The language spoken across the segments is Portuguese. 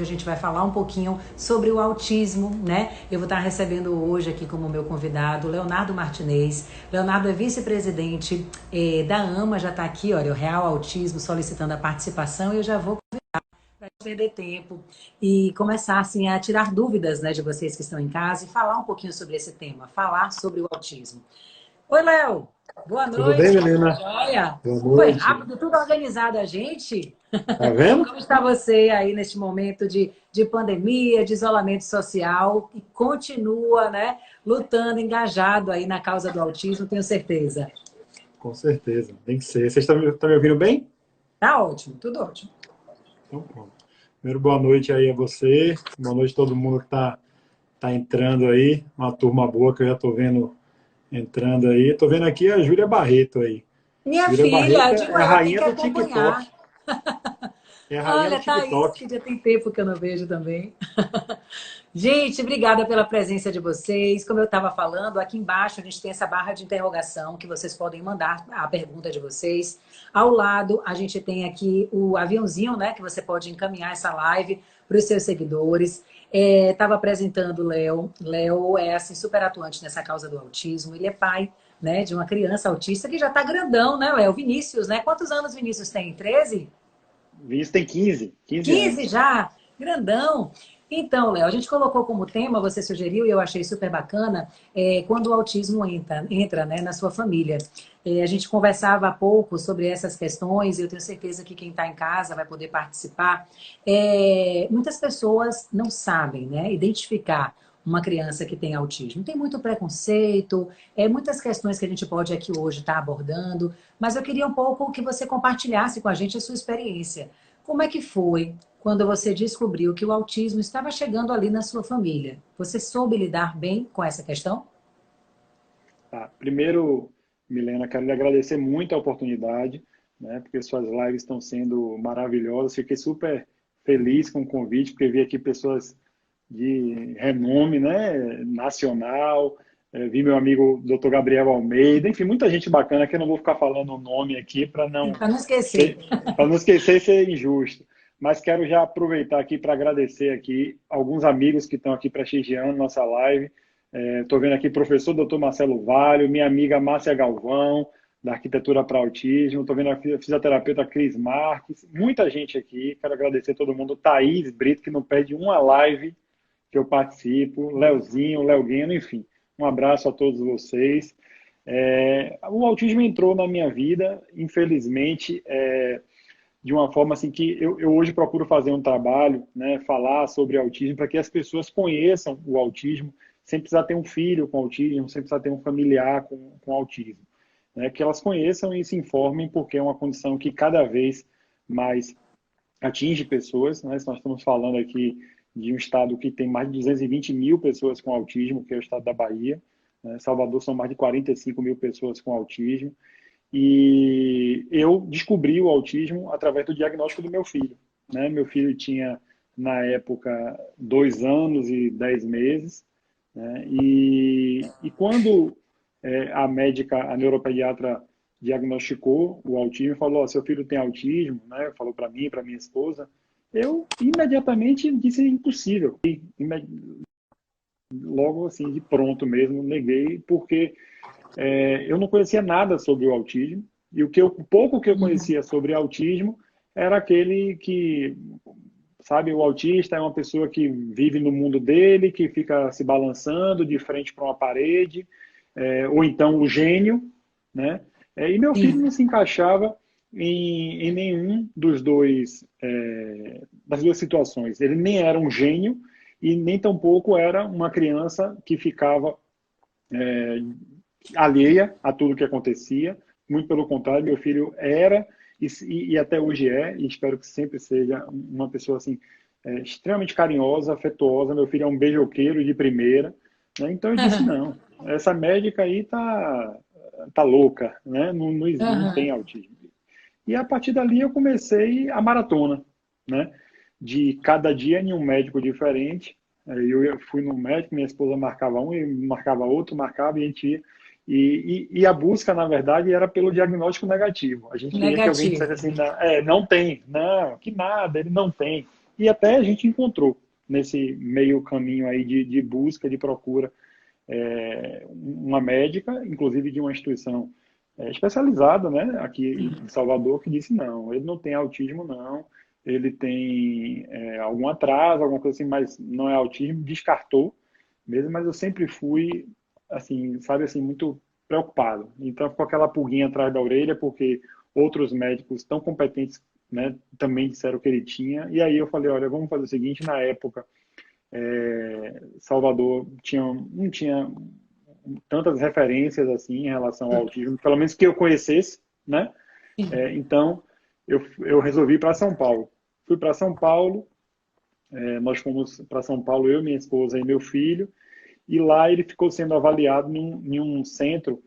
A gente vai falar um pouquinho sobre o autismo, né? Eu vou estar recebendo hoje aqui como meu convidado Leonardo Martinez. Leonardo é vice-presidente da AMA, já está aqui, olha, o Real Autismo, solicitando a participação, e eu já vou para perder tempo e começar assim a tirar dúvidas, né, de vocês que estão em casa e falar um pouquinho sobre esse tema, falar sobre o autismo. Oi, Léo. Boa Tudo bem, noite. Tudo Melina? jóia? Boa Foi noite. rápido, tudo organizado a gente? Tá vendo? Como está você aí neste momento de pandemia, de isolamento social e continua, né, lutando, engajado aí na causa do autismo, tenho certeza. Com certeza, tem que ser. Vocês estão me ouvindo bem? Tá ótimo, tudo ótimo. Então, pronto. Primeiro, boa noite aí a você. Boa noite a todo mundo que tá entrando aí. Uma turma boa que eu já estou vendo entrando aí. Estou vendo aqui a Júlia Barreto aí. Minha Júlia filha, Barreto de é a manhã tem rainha que do TikTok. acompanhar. É a rainha do Olha, Thaís, TikTok. que já tem tempo que eu não vejo também. Gente, obrigada pela presença de vocês. Como eu estava falando, aqui embaixo a gente tem essa barra de interrogação que vocês podem mandar a pergunta de vocês. Ao lado, a gente tem aqui o aviãozinho, né, que você pode encaminhar essa live para os seus seguidores. Estava apresentando o Léo. Léo é assim, super atuante nessa causa do autismo. Ele é pai, né, de uma criança autista que já está grandão, né, Léo? Vinícius, né? Quantos anos Vinícius tem? 13? Vinícius tem 15 15 anos. já? Grandão. Então, Léo, a gente colocou como tema, você sugeriu e eu achei super bacana, quando o autismo entra, né, na sua família. A gente conversava há pouco sobre essas questões e eu tenho certeza que quem está em casa vai poder participar. Muitas pessoas não sabem, né, identificar uma criança que tem autismo. Tem muito preconceito, muitas questões que a gente pode aqui hoje estar abordando, mas eu queria um pouco que você compartilhasse com a gente a sua experiência. Como é que foi quando você descobriu que o autismo estava chegando ali na sua família? Você soube lidar bem com essa questão? Tá. Primeiro, Milena, quero lhe agradecer muito a oportunidade, né, porque suas lives estão sendo maravilhosas. Fiquei super feliz com o convite, porque vi aqui pessoas de renome, né, nacional. Vi meu amigo Dr. Gabriel Almeida, enfim, muita gente bacana que eu não vou ficar falando o nome aqui Para não esquecer. ser, para não esquecer e ser injusto. Mas quero já aproveitar aqui para agradecer aqui alguns amigos que estão aqui prestigiando nossa live. Estou vendo aqui o professor Dr. Marcelo Valho, minha amiga Márcia Galvão, da Arquitetura para Autismo. Estou vendo a fisioterapeuta Cris Marques, muita gente aqui. Quero agradecer a todo mundo. Thaís Brito, que não perde uma live que eu participo. Leozinho, Léo Gueno, enfim. Um abraço a todos vocês. O autismo entrou na minha vida, infelizmente, de uma forma assim que eu hoje procuro fazer um trabalho, né, falar sobre autismo para que as pessoas conheçam o autismo, sem precisar ter um filho com autismo, sem precisar ter um familiar com autismo. Né, que elas conheçam e se informem, porque é uma condição que cada vez mais atinge pessoas. Né, nós estamos falando aqui de um estado que tem mais de 220 mil pessoas com autismo, que é o estado da Bahia. Né, Salvador são mais de 45 mil pessoas com autismo. E eu descobri o autismo através do diagnóstico do meu filho. Né? Meu filho tinha, na época, 2 anos e 10 meses. Né? E quando a médica, a neuropediatra, diagnosticou o autismo, falou: oh, seu filho tem autismo, né? Falou para mim, para minha esposa, eu imediatamente disse impossível. Logo assim, de pronto mesmo, neguei, porque eu não conhecia nada sobre o autismo, e o pouco que eu Uhum. conhecia sobre autismo era aquele que, sabe, o autista é uma pessoa que vive no mundo dele, que fica se balançando de frente para uma parede, ou então o gênio, né? E meu filho Sim. não se encaixava em nenhum das duas situações. Ele nem era um gênio e nem tampouco era uma criança que ficava alheia a tudo que acontecia. Muito pelo contrário, meu filho era e até hoje e espero que sempre seja uma pessoa assim, extremamente carinhosa, afetuosa. Meu filho é um beijoqueiro de primeira. Né? Então eu disse, não, essa médica aí tá louca, né? Não tem Aham. autismo. E a partir dali eu comecei a maratona, né? De cada dia em um médico diferente. Eu fui no médico, minha esposa marcava um, e marcava outro, marcava e a gente ia. E a busca, na verdade, era pelo diagnóstico negativo. A gente queria que alguém Negativo. dissesse assim, não, não tem, não, que nada, ele não tem. e até a gente encontrou nesse meio caminho aí de busca, de procura, uma médica, inclusive de uma instituição especializada, né, aqui em Salvador, que disse não, ele não tem autismo não, ele tem algum atraso, alguma coisa assim, mas não é autismo, descartou mesmo, mas eu sempre fui, assim, sabe, assim, muito preocupado. Então ficou aquela pulguinha atrás da orelha, porque outros médicos tão competentes, né, também disseram que ele tinha, e aí eu falei, olha, vamos fazer o seguinte, na época, Salvador não tinha tantas referências assim em relação ao autismo, pelo menos que eu conhecesse, né? Então eu resolvi ir para São Paulo. Fui para São Paulo, nós fomos para São Paulo, eu, minha esposa e meu filho, e lá ele ficou sendo avaliado em um centro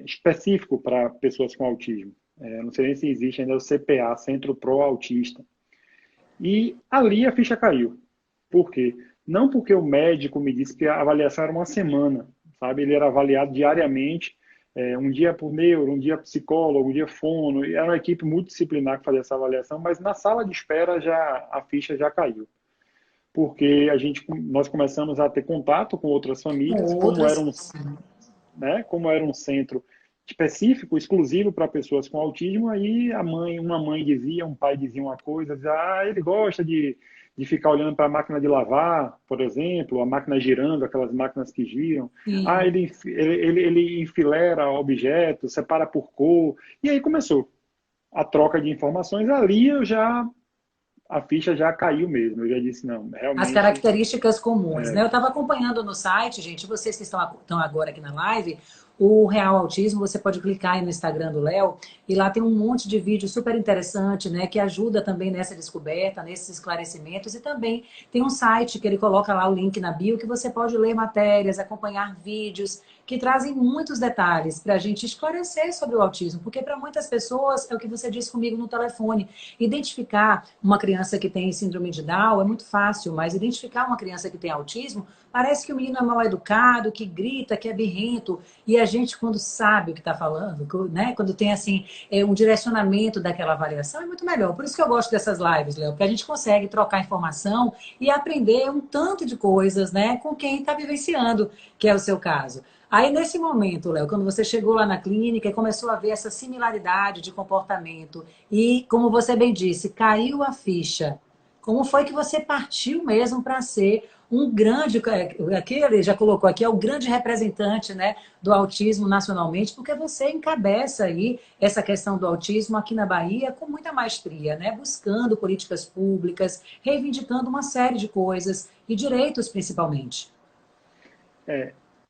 específico para pessoas com autismo. Não sei nem se existe ainda o CPA, Centro Pro Autista. E ali a ficha caiu. Por quê? Não porque o médico me disse que a avaliação era uma semana, sabe? Ele era avaliado diariamente, um dia por neuro, um dia psicólogo, um dia fono, e era uma equipe multidisciplinar que fazia essa avaliação, mas na sala de espera a ficha já caiu. Porque nós começamos a ter contato com outras famílias, Outras. como era um centro específico, exclusivo para pessoas com autismo, aí uma mãe dizia, um pai dizia uma coisa, dizia, ele gosta de ficar olhando para a máquina de lavar, por exemplo, a máquina girando, aquelas máquinas que giram. Sim. Ele enfilera objetos, separa por cor. E aí começou a troca de informações. Ali a ficha já caiu mesmo. Eu já disse, não, As realmente. características comuns, né? Eu estava acompanhando no site, gente, vocês que estão agora aqui na live, o Real Autismo, você pode clicar aí no Instagram do Léo, e lá tem um monte de vídeo super interessante, né? Que ajuda também nessa descoberta, nesses esclarecimentos, e também tem um site que ele coloca lá o link na bio, que você pode ler matérias, acompanhar vídeos, que trazem muitos detalhes para a gente esclarecer sobre o autismo, porque para muitas pessoas, é o que você disse comigo no telefone, identificar uma criança que tem síndrome de Down é muito fácil, mas identificar uma criança que tem autismo, parece que o menino é mal educado, que grita, que é birrento, e a gente, quando sabe o que está falando, né? Quando tem assim um direcionamento daquela avaliação, é muito melhor. Por isso que eu gosto dessas lives, Léo, porque a gente consegue trocar informação e aprender um tanto de coisas, né, com quem está vivenciando, que é o seu caso. Aí, nesse momento, Léo, quando você chegou lá na clínica e começou a ver essa similaridade de comportamento e, como você bem disse, caiu a ficha, como foi que você partiu mesmo para ser um grande, aqui ele já colocou aqui, é o grande representante, né, do autismo nacionalmente, porque você encabeça aí essa questão do autismo aqui na Bahia com muita maestria, né, buscando políticas públicas, reivindicando uma série de coisas e direitos principalmente.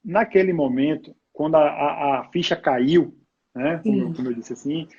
Naquele momento, quando a ficha caiu, né, Sim. como eu disse assim,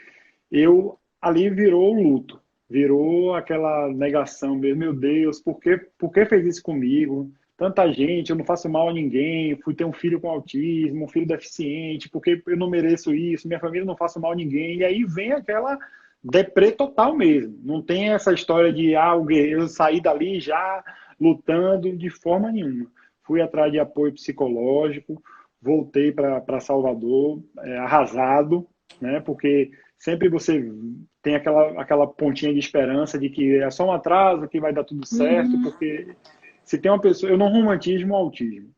ali virou o luto, virou aquela negação mesmo, meu Deus, por que fez isso comigo? Tanta gente, eu não faço mal a ninguém, fui ter um filho com autismo, um filho deficiente, porque eu não mereço isso, minha família não faço mal a ninguém, e aí vem aquela deprê total mesmo, não tem essa história de, eu saí dali já lutando de forma nenhuma. Fui atrás de apoio psicológico, voltei para Salvador, arrasado, né, porque sempre você tem aquela pontinha de esperança de que é só um atraso, que vai dar tudo certo, Uhum. porque se tem uma pessoa, eu não romantismo o autismo,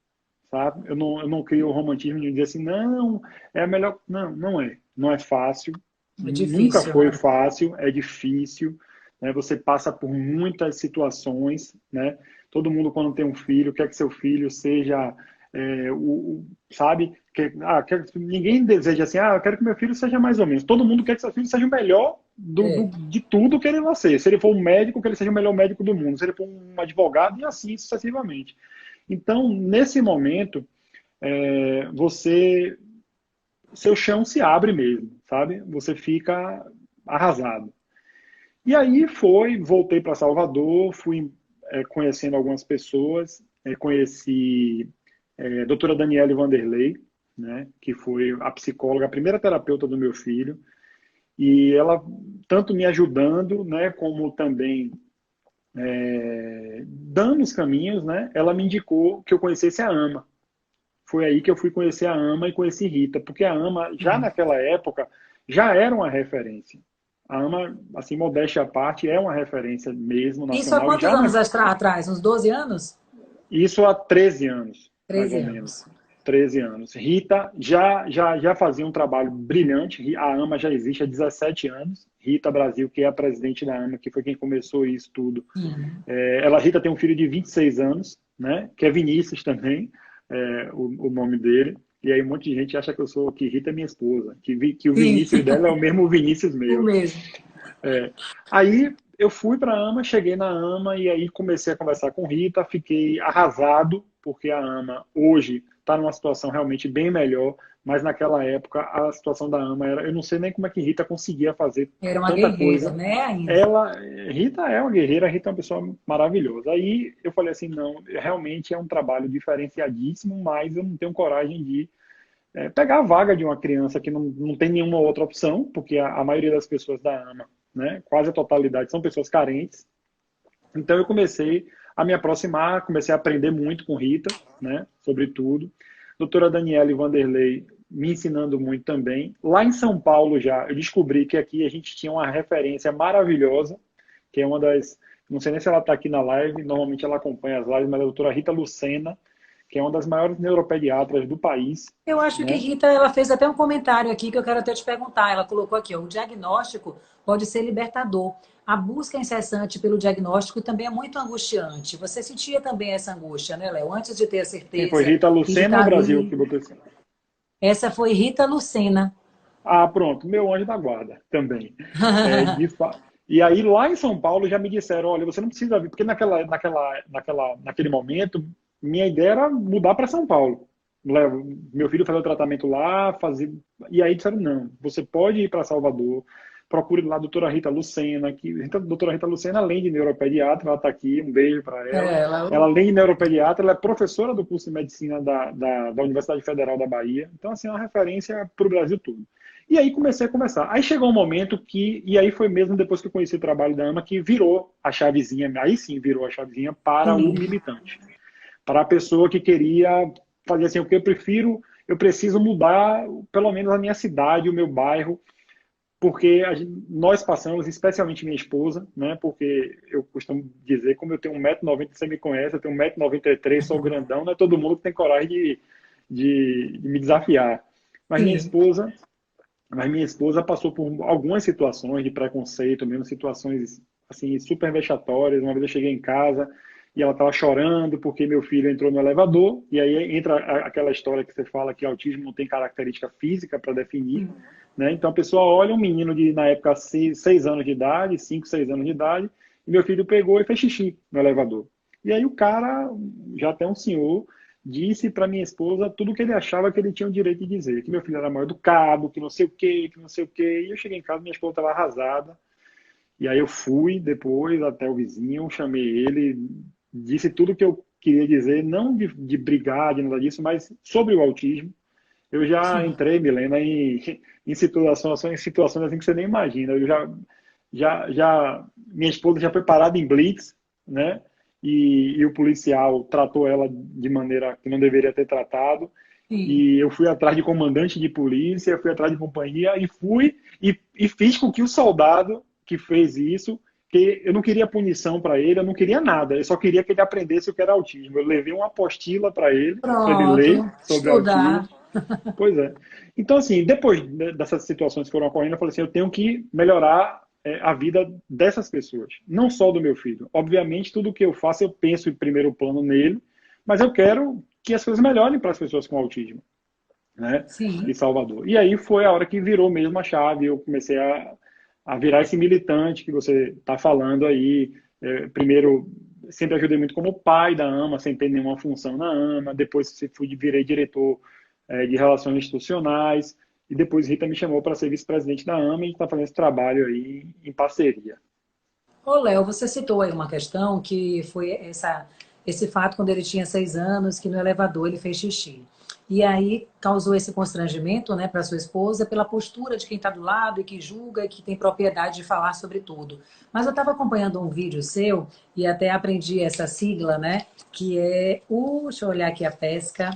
sabe? Eu não crio o romantismo de dizer assim, não, é a melhor, não, não é. Não é fácil, É nunca difícil, foi né? fácil, é difícil, né? Você passa por muitas situações, né? Todo mundo quando tem um filho, quer que seu filho seja sabe? Ninguém deseja assim, eu quero que meu filho seja mais ou menos. Todo mundo quer que seu filho seja o melhor É. de tudo que ele vai ser. Se ele for um médico, que ele seja o melhor médico do mundo. Se ele for um advogado, e assim sucessivamente. Então, nesse momento, você seu chão se abre mesmo, sabe? Você fica arrasado. E aí voltei para Salvador, fui conhecendo algumas pessoas, conheci a doutora Daniele Vanderlei, né, que foi a psicóloga, a primeira terapeuta do meu filho, e ela tanto me ajudando, né, como também dando os caminhos, né, ela me indicou que eu conhecesse a AMA. Foi aí que eu fui conhecer a AMA e conheci Rita, porque a AMA, já naquela época, já era uma referência. A AMA, assim, modéstia à parte, é uma referência mesmo Isso há nacional. quantos anos atrás? Uns 12 anos? Isso há 13 anos, mais 13 ou anos. menos. 13 anos. Rita já fazia um trabalho brilhante. A AMA já existe há 17 anos. Rita Brasil, que é a presidente da AMA, que foi quem começou isso tudo. Sim. Rita tem um filho de 26 anos, né? Que é Vinícius também, o nome dele. E aí um monte de gente acha que Rita é minha esposa, que o Sim, Vinícius dela é o mesmo Vinícius o meu. mesmo. É. Aí eu fui para a AMA, cheguei na AMA e aí comecei a conversar com Rita, fiquei arrasado, porque a AMA hoje está numa situação realmente bem melhor, mas naquela época a situação da AMA era, eu não sei nem como é que Rita conseguia fazer Era uma tanta guerreira, coisa. né, ainda? Rita é uma guerreira, Rita é uma pessoa maravilhosa. Aí eu falei assim, não, realmente é um trabalho diferenciadíssimo, mas eu não tenho coragem de pegar a vaga de uma criança que não tem nenhuma outra opção, porque a maioria das pessoas da AMA, né, quase a totalidade, são pessoas carentes. Então eu comecei a me aproximar, comecei a aprender muito com Rita, né, sobre tudo. Doutora Daniela Vanderlei me ensinando muito também. Lá em São Paulo já, eu descobri que aqui a gente tinha uma referência maravilhosa, que é uma das, não sei nem se ela está aqui na live, normalmente ela acompanha as lives, mas é a doutora Rita Lucena, que é uma das maiores neuropediatras do país, Eu acho que né? Rita, ela fez até um comentário aqui que eu quero até te perguntar. Ela colocou aqui, ó, o diagnóstico pode ser libertador. A busca incessante pelo diagnóstico também é muito angustiante. Você sentia também essa angústia, né, Léo? Antes de ter a Quem foi? certeza Rita e de Lucena estar ou Brasil ali. que botou assim? Essa foi Rita Lucena. Ah, pronto, meu anjo da guarda também. E aí lá em São Paulo já me disseram, olha, você não precisa vir, porque naquele momento minha ideia era mudar para São Paulo. Meu filho fazer o tratamento lá, fazer. E aí disseram, não, você pode ir para Salvador, procure lá a doutora Rita Lucena, a doutora Rita Lucena, além de neuropediatra, ela está aqui, um beijo para ela. É, ela, Ela, além de neuropediatra, ela é professora do curso de medicina da Universidade Federal da Bahia. Então, assim, é uma referência para o Brasil todo. E aí comecei a conversar. Aí chegou um momento e aí foi mesmo depois que eu conheci o trabalho da AMA, que virou a chavezinha, aí sim virou a chavezinha para o sim. militante. Para a pessoa que queria fazer assim, o que eu preciso mudar pelo menos a minha cidade, o meu bairro, porque nós passamos, especialmente minha esposa, né? Porque eu costumo dizer, como eu tenho 1,90 m, você me conhece, eu tenho 1,93 m, sou grandão, não é todo mundo que tem coragem de me desafiar. Mas minha Sim. esposa mas minha esposa passou por algumas situações de preconceito, mesmo situações assim super vexatórias. Uma vez eu cheguei em casa e ela estava chorando porque meu filho entrou no elevador, e aí entra aquela história que você fala que autismo não tem característica física para definir, né? Então a pessoa olha um menino de, na época, 6 anos de idade, 5, 6 anos de idade, e meu filho pegou e fez xixi no elevador. E aí o cara, já até um senhor, disse para minha esposa tudo o que ele achava que ele tinha o direito de dizer, que meu filho era mal educado, que não sei o quê, que não sei o quê. E eu cheguei em casa, minha esposa estava arrasada. E aí eu fui depois até o vizinho, chamei ele, disse tudo o que eu queria dizer, não de brigar, de nada disso, mas sobre o autismo. Eu já Sim. entrei, Milena, em situações assim que você nem imagina. Minha esposa já foi parada em blitz, né? E o policial tratou ela de maneira que não deveria ter tratado. Sim. E eu fui atrás de comandante de polícia, fui atrás de companhia e fui e fiz com que o soldado que fez isso, que eu não queria punição para ele, eu não queria nada, eu só queria que ele aprendesse o que era autismo. Eu levei uma apostila para ele ler Pronto. sobre Estudar. autismo. Pois é. Então, assim, depois dessas situações que foram ocorrendo, eu falei assim, eu tenho que melhorar a vida dessas pessoas, não só do meu filho. Obviamente, tudo que eu faço, eu penso em primeiro plano nele, mas eu quero que as coisas melhorem para as pessoas com autismo, né, de Sim. Salvador. E aí foi a hora que virou mesmo a chave, eu comecei a virar esse militante que você está falando aí. Primeiro, sempre ajudei muito como pai da AMA, sem ter nenhuma função na AMA, depois virei diretor de relações institucionais, e depois Rita me chamou para ser vice-presidente da AMA e a gente está fazendo esse trabalho aí em parceria. Ô, Léo, você citou aí uma questão que foi esse fato quando ele tinha 6 anos, que no elevador ele fez xixi. E aí causou esse constrangimento, né, para sua esposa pela postura de quem está do lado e que julga e que tem propriedade de falar sobre tudo. Mas eu estava acompanhando um vídeo seu e até aprendi essa sigla, né, que é deixa eu olhar aqui a pesca.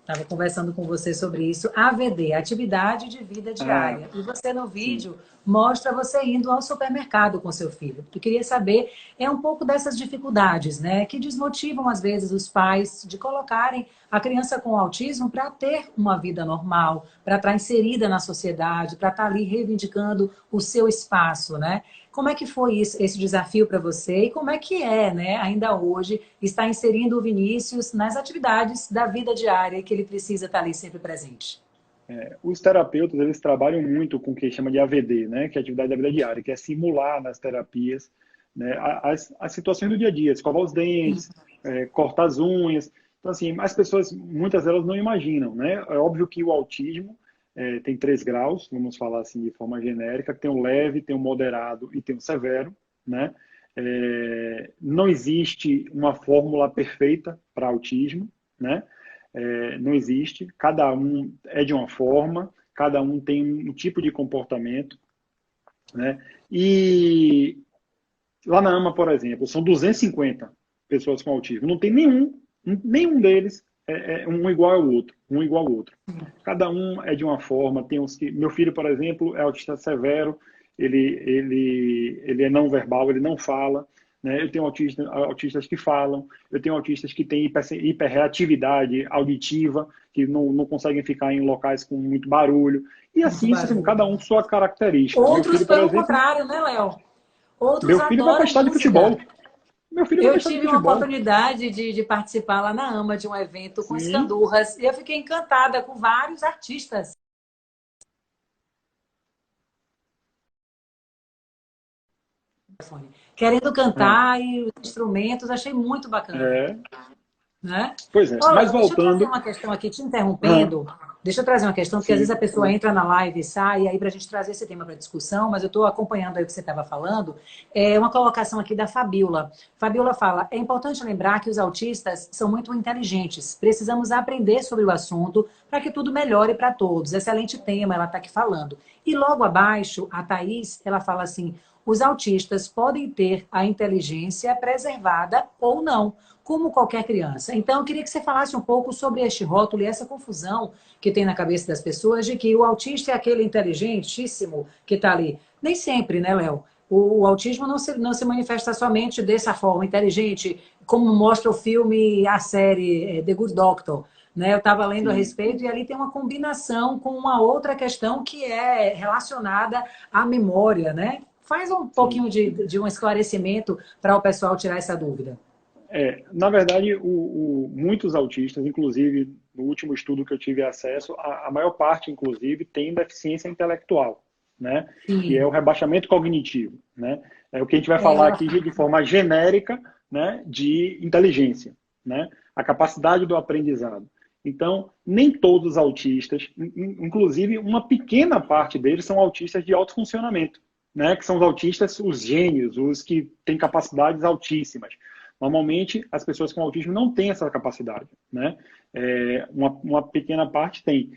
Estava conversando com você sobre isso. AVD, Atividade de Vida Ah, Diária. E você no sim. vídeo mostra você indo ao supermercado com seu filho. Eu queria saber um pouco dessas dificuldades, né, que desmotivam às vezes os pais de colocarem a criança com autismo para ter uma vida normal, para estar inserida na sociedade, para estar ali reivindicando o seu espaço, né? Como é que foi isso, esse desafio para você e como é que é, né, ainda hoje, estar inserindo o Vinícius nas atividades da vida diária que ele precisa estar ali sempre presente? Os terapeutas, eles trabalham muito com o que chama de AVD, né? Que é a atividade da vida diária, que é simular nas terapias, né, as situações do dia a dia, escovar os dentes, cortar as unhas. Então, assim, as pessoas, muitas delas não imaginam, né? É óbvio que o autismo tem 3 graus, vamos falar assim de forma genérica, tem o leve, tem o moderado e tem o severo, né? Não existe uma fórmula perfeita para autismo, né? Não existe, cada um é de uma forma, cada um tem um tipo de comportamento, né? E lá na AMA, por exemplo, são 250 pessoas com autismo, não tem nenhum deles um igual ao outro, um igual ao outro. Cada um é de uma forma, tem uns que... Meu filho, por exemplo, é autista severo, ele é não verbal, ele não fala, né? Eu tenho autistas que falam, eu tenho autistas que têm hiperreatividade auditiva, que não conseguem ficar em locais com muito barulho. E assim, cada um com sua característica. Meu Outros, filho, por pelo exemplo, contrário, né, Léo? Outros meu filho vai para adoram estádio de futebol. música. Meu filho vai para Eu estádio de tive uma futebol. oportunidade de participar lá na AMA de um evento com Sim. escandurras e eu fiquei encantada com vários artistas querendo Ah, cantar e os instrumentos, achei muito bacana, é. né? Pois é. Ô, Mas Léo, deixa eu trazer voltando. uma questão aqui, te Ah, interrompendo. Deixa eu trazer uma questão, porque às vezes a sim. pessoa entra na live e sai, aí para a gente trazer esse tema para discussão, mas eu estou acompanhando aí o que você estava falando. É uma colocação aqui da Fabiola. Fabiola fala: é importante lembrar que os autistas são muito inteligentes. Precisamos aprender sobre o assunto para que tudo melhore para todos. Excelente tema, ela está aqui falando. E logo abaixo, a Thaís, ela fala assim: os autistas podem ter a inteligência preservada ou não, como qualquer criança. Então, eu queria que você falasse um pouco sobre este rótulo e essa confusão que tem na cabeça das pessoas de que o autista é aquele inteligentíssimo que está ali. Nem sempre, né, Léo? O autismo não se manifesta somente dessa forma, inteligente, como mostra o filme, a série The Good Doctor. Né? Eu estava lendo a Sim. respeito e ali tem uma combinação com uma outra questão que é relacionada à memória, né? Faz um Sim. pouquinho de um esclarecimento para o pessoal tirar essa dúvida. Na verdade, muitos autistas, inclusive no último estudo que eu tive acesso, a maior parte, inclusive, tem deficiência intelectual, né? Que é o Sim. rebaixamento cognitivo, né? É o que a gente vai É, falar ela aqui de forma genérica, né? De inteligência, né? A capacidade do aprendizado. Então, nem todos os autistas, inclusive uma pequena parte deles são autistas de alto funcionamento, né? Que são os autistas, os gênios, os que têm capacidades altíssimas. Normalmente, as pessoas com autismo não têm essa capacidade, né? Uma pequena parte tem.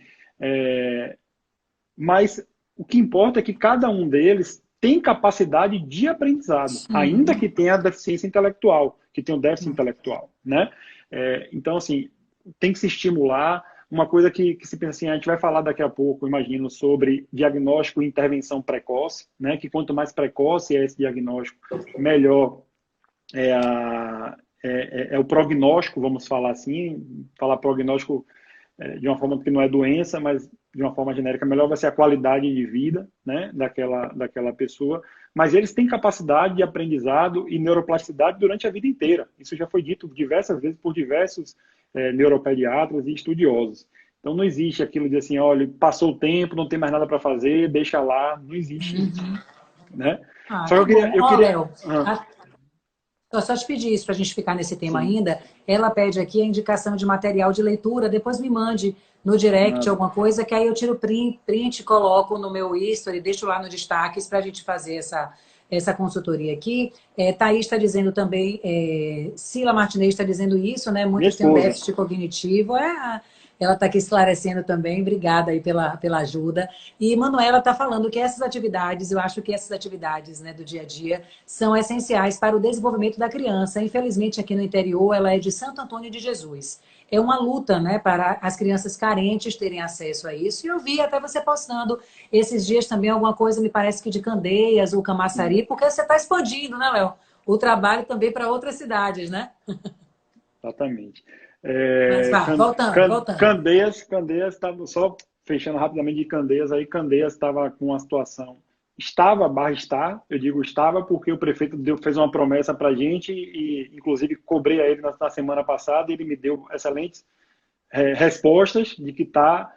Mas o que importa é que cada um deles tem capacidade de aprendizado, ainda sim. que tenha deficiência intelectual, que tenha o déficit intelectual, né? Então, assim, tem que se estimular. Uma coisa que se pensa assim, a gente vai falar daqui a pouco, imagino, sobre diagnóstico e intervenção precoce, né? Que quanto mais precoce é esse diagnóstico, melhor é o prognóstico, vamos falar assim, falar prognóstico de uma forma que não é doença, mas de uma forma genérica, melhor vai ser a qualidade de vida, né, daquela pessoa. Mas eles têm capacidade de aprendizado e neuroplasticidade durante a vida inteira. Isso já foi dito diversas vezes por diversos neuropediatras e estudiosos. Então não existe aquilo de assim, olha, passou o tempo, não tem mais nada para fazer, deixa lá. Não existe isso, né? Ah, Só que que bom. eu Ó, queria. Léo, Ah, eu só te pedir isso para a gente ficar nesse tema sim, ainda. Ela pede aqui a indicação de material de leitura. Depois me mande no direct nada. alguma coisa, que aí eu tiro print, coloco no meu history, deixo lá no destaques para a gente fazer essa consultoria aqui. Thaís está dizendo também, Sila Martinez está dizendo isso, né? Minha Muitos têm um esposa. déficit cognitivo. Ela está aqui esclarecendo também. Obrigada aí pela ajuda. E Manuela está falando que essas atividades, eu acho que essas atividades, né, do dia a dia são essenciais para o desenvolvimento da criança. Infelizmente, aqui no interior, ela é de Santo Antônio de Jesus. É uma luta, né, para as crianças carentes terem acesso a isso. E eu vi até você postando esses dias também alguma coisa, me parece que de Candeias ou Camaçari, porque você está expandindo, né, Léo? O trabalho também para outras cidades, né? Exatamente. Mas vá, voltando. Candeias estava só fechando rapidamente de Candeias, aí Candeias estava com uma situação. Estava, barra está, eu digo estava, porque o prefeito fez uma promessa para a gente e, inclusive, cobrei a ele na semana passada e ele me deu excelentes respostas de que está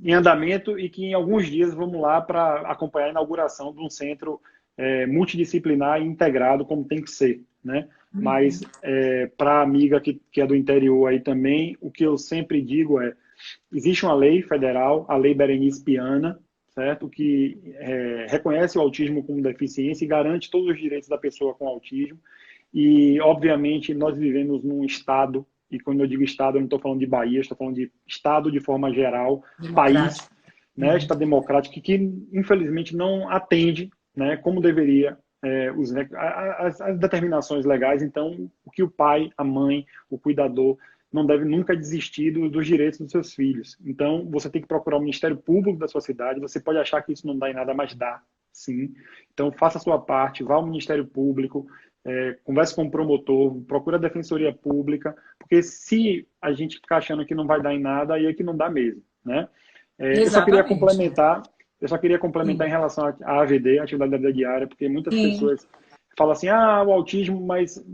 em andamento e que em alguns dias vamos lá para acompanhar a inauguração de um centro multidisciplinar e integrado, como tem que ser, né? Mas para a amiga que é do interior aí também, o que eu sempre digo é, existe uma lei federal, a Lei Berenice Piana, certo? Que reconhece o autismo como deficiência e garante todos os direitos da pessoa com autismo. E, obviamente, nós vivemos num estado, e quando eu digo estado, eu não estou falando de Bahia, estou falando de estado de forma geral, país, Democrático. né, estado democrático, que infelizmente não atende, né, como deveria as determinações legais. Então, o que o pai, a mãe, o cuidador não deve nunca desistir dos direitos dos seus filhos. Então, você tem que procurar o Ministério Público da sua cidade. Você pode achar que isso não dá em nada, mas dá, sim. Então, faça a sua parte, vá ao Ministério Público, converse com o promotor, procure a Defensoria Pública, porque se a gente ficar achando que não vai dar em nada, aí é que não dá mesmo, né? Eu só queria Exatamente. complementar em Sim. relação à AVD, Atividade da Vida Diária, porque muitas Sim. pessoas falam assim, o autismo, mas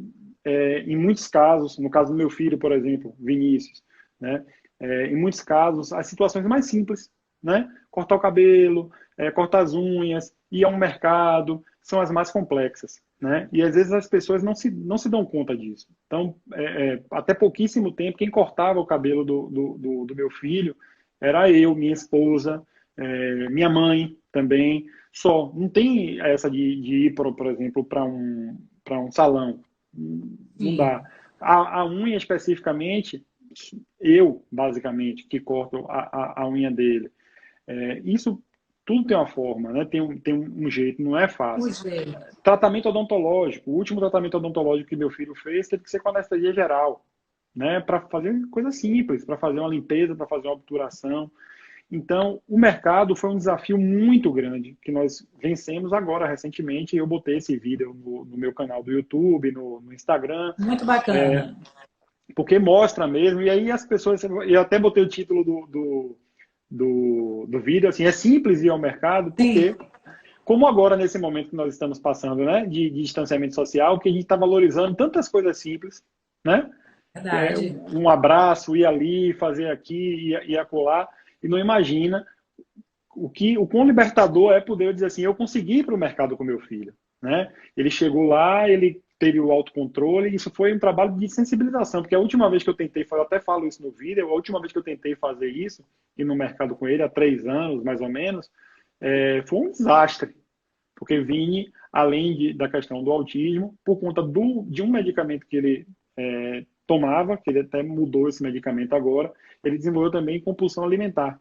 em muitos casos, no caso do meu filho, por exemplo, Vinícius, né? Em muitos casos, as situações mais simples, né? Cortar o cabelo, cortar as unhas, ir a um mercado, são as mais complexas, né? E às vezes as pessoas não se dão conta disso. Então, até pouquíssimo tempo, quem cortava o cabelo do meu filho era eu, minha esposa, minha mãe também. Só, não tem essa de ir, por exemplo, para um salão. Não dá. Sim. A unha especificamente, eu, basicamente, que corto a unha dele. Isso tudo tem uma forma, né? Tem um jeito, não é O fácil. jeito. Tratamento odontológico. O último tratamento odontológico que meu filho fez teve que ser com anestesia geral, né? Para fazer coisa simples, para fazer uma limpeza, para fazer uma obturação. Então, o mercado foi um desafio muito grande que nós vencemos agora, recentemente. Eu botei esse vídeo no meu canal do YouTube, no Instagram, Muito bacana. porque mostra mesmo. E aí as pessoas. Eu até botei o título do vídeo, assim, é simples ir ao mercado, Sim, porque, como agora, nesse momento que nós estamos passando, né, de distanciamento social, que a gente está valorizando tantas coisas simples, né? verdade. Um abraço, ir ali, fazer aqui e acolá, e não imagina o quão libertador é poder dizer assim, eu consegui ir para o mercado com meu filho, né? Ele chegou lá, ele teve o autocontrole, e isso foi um trabalho de sensibilização, porque a última vez que eu tentei, eu até falo isso no vídeo, a última vez que eu tentei fazer isso, ir no mercado com ele, há 3 anos, mais ou menos, foi um desastre, porque Vini, além da questão do autismo, por conta de um medicamento que ele tomava, que ele até mudou esse medicamento agora, ele desenvolveu também compulsão alimentar.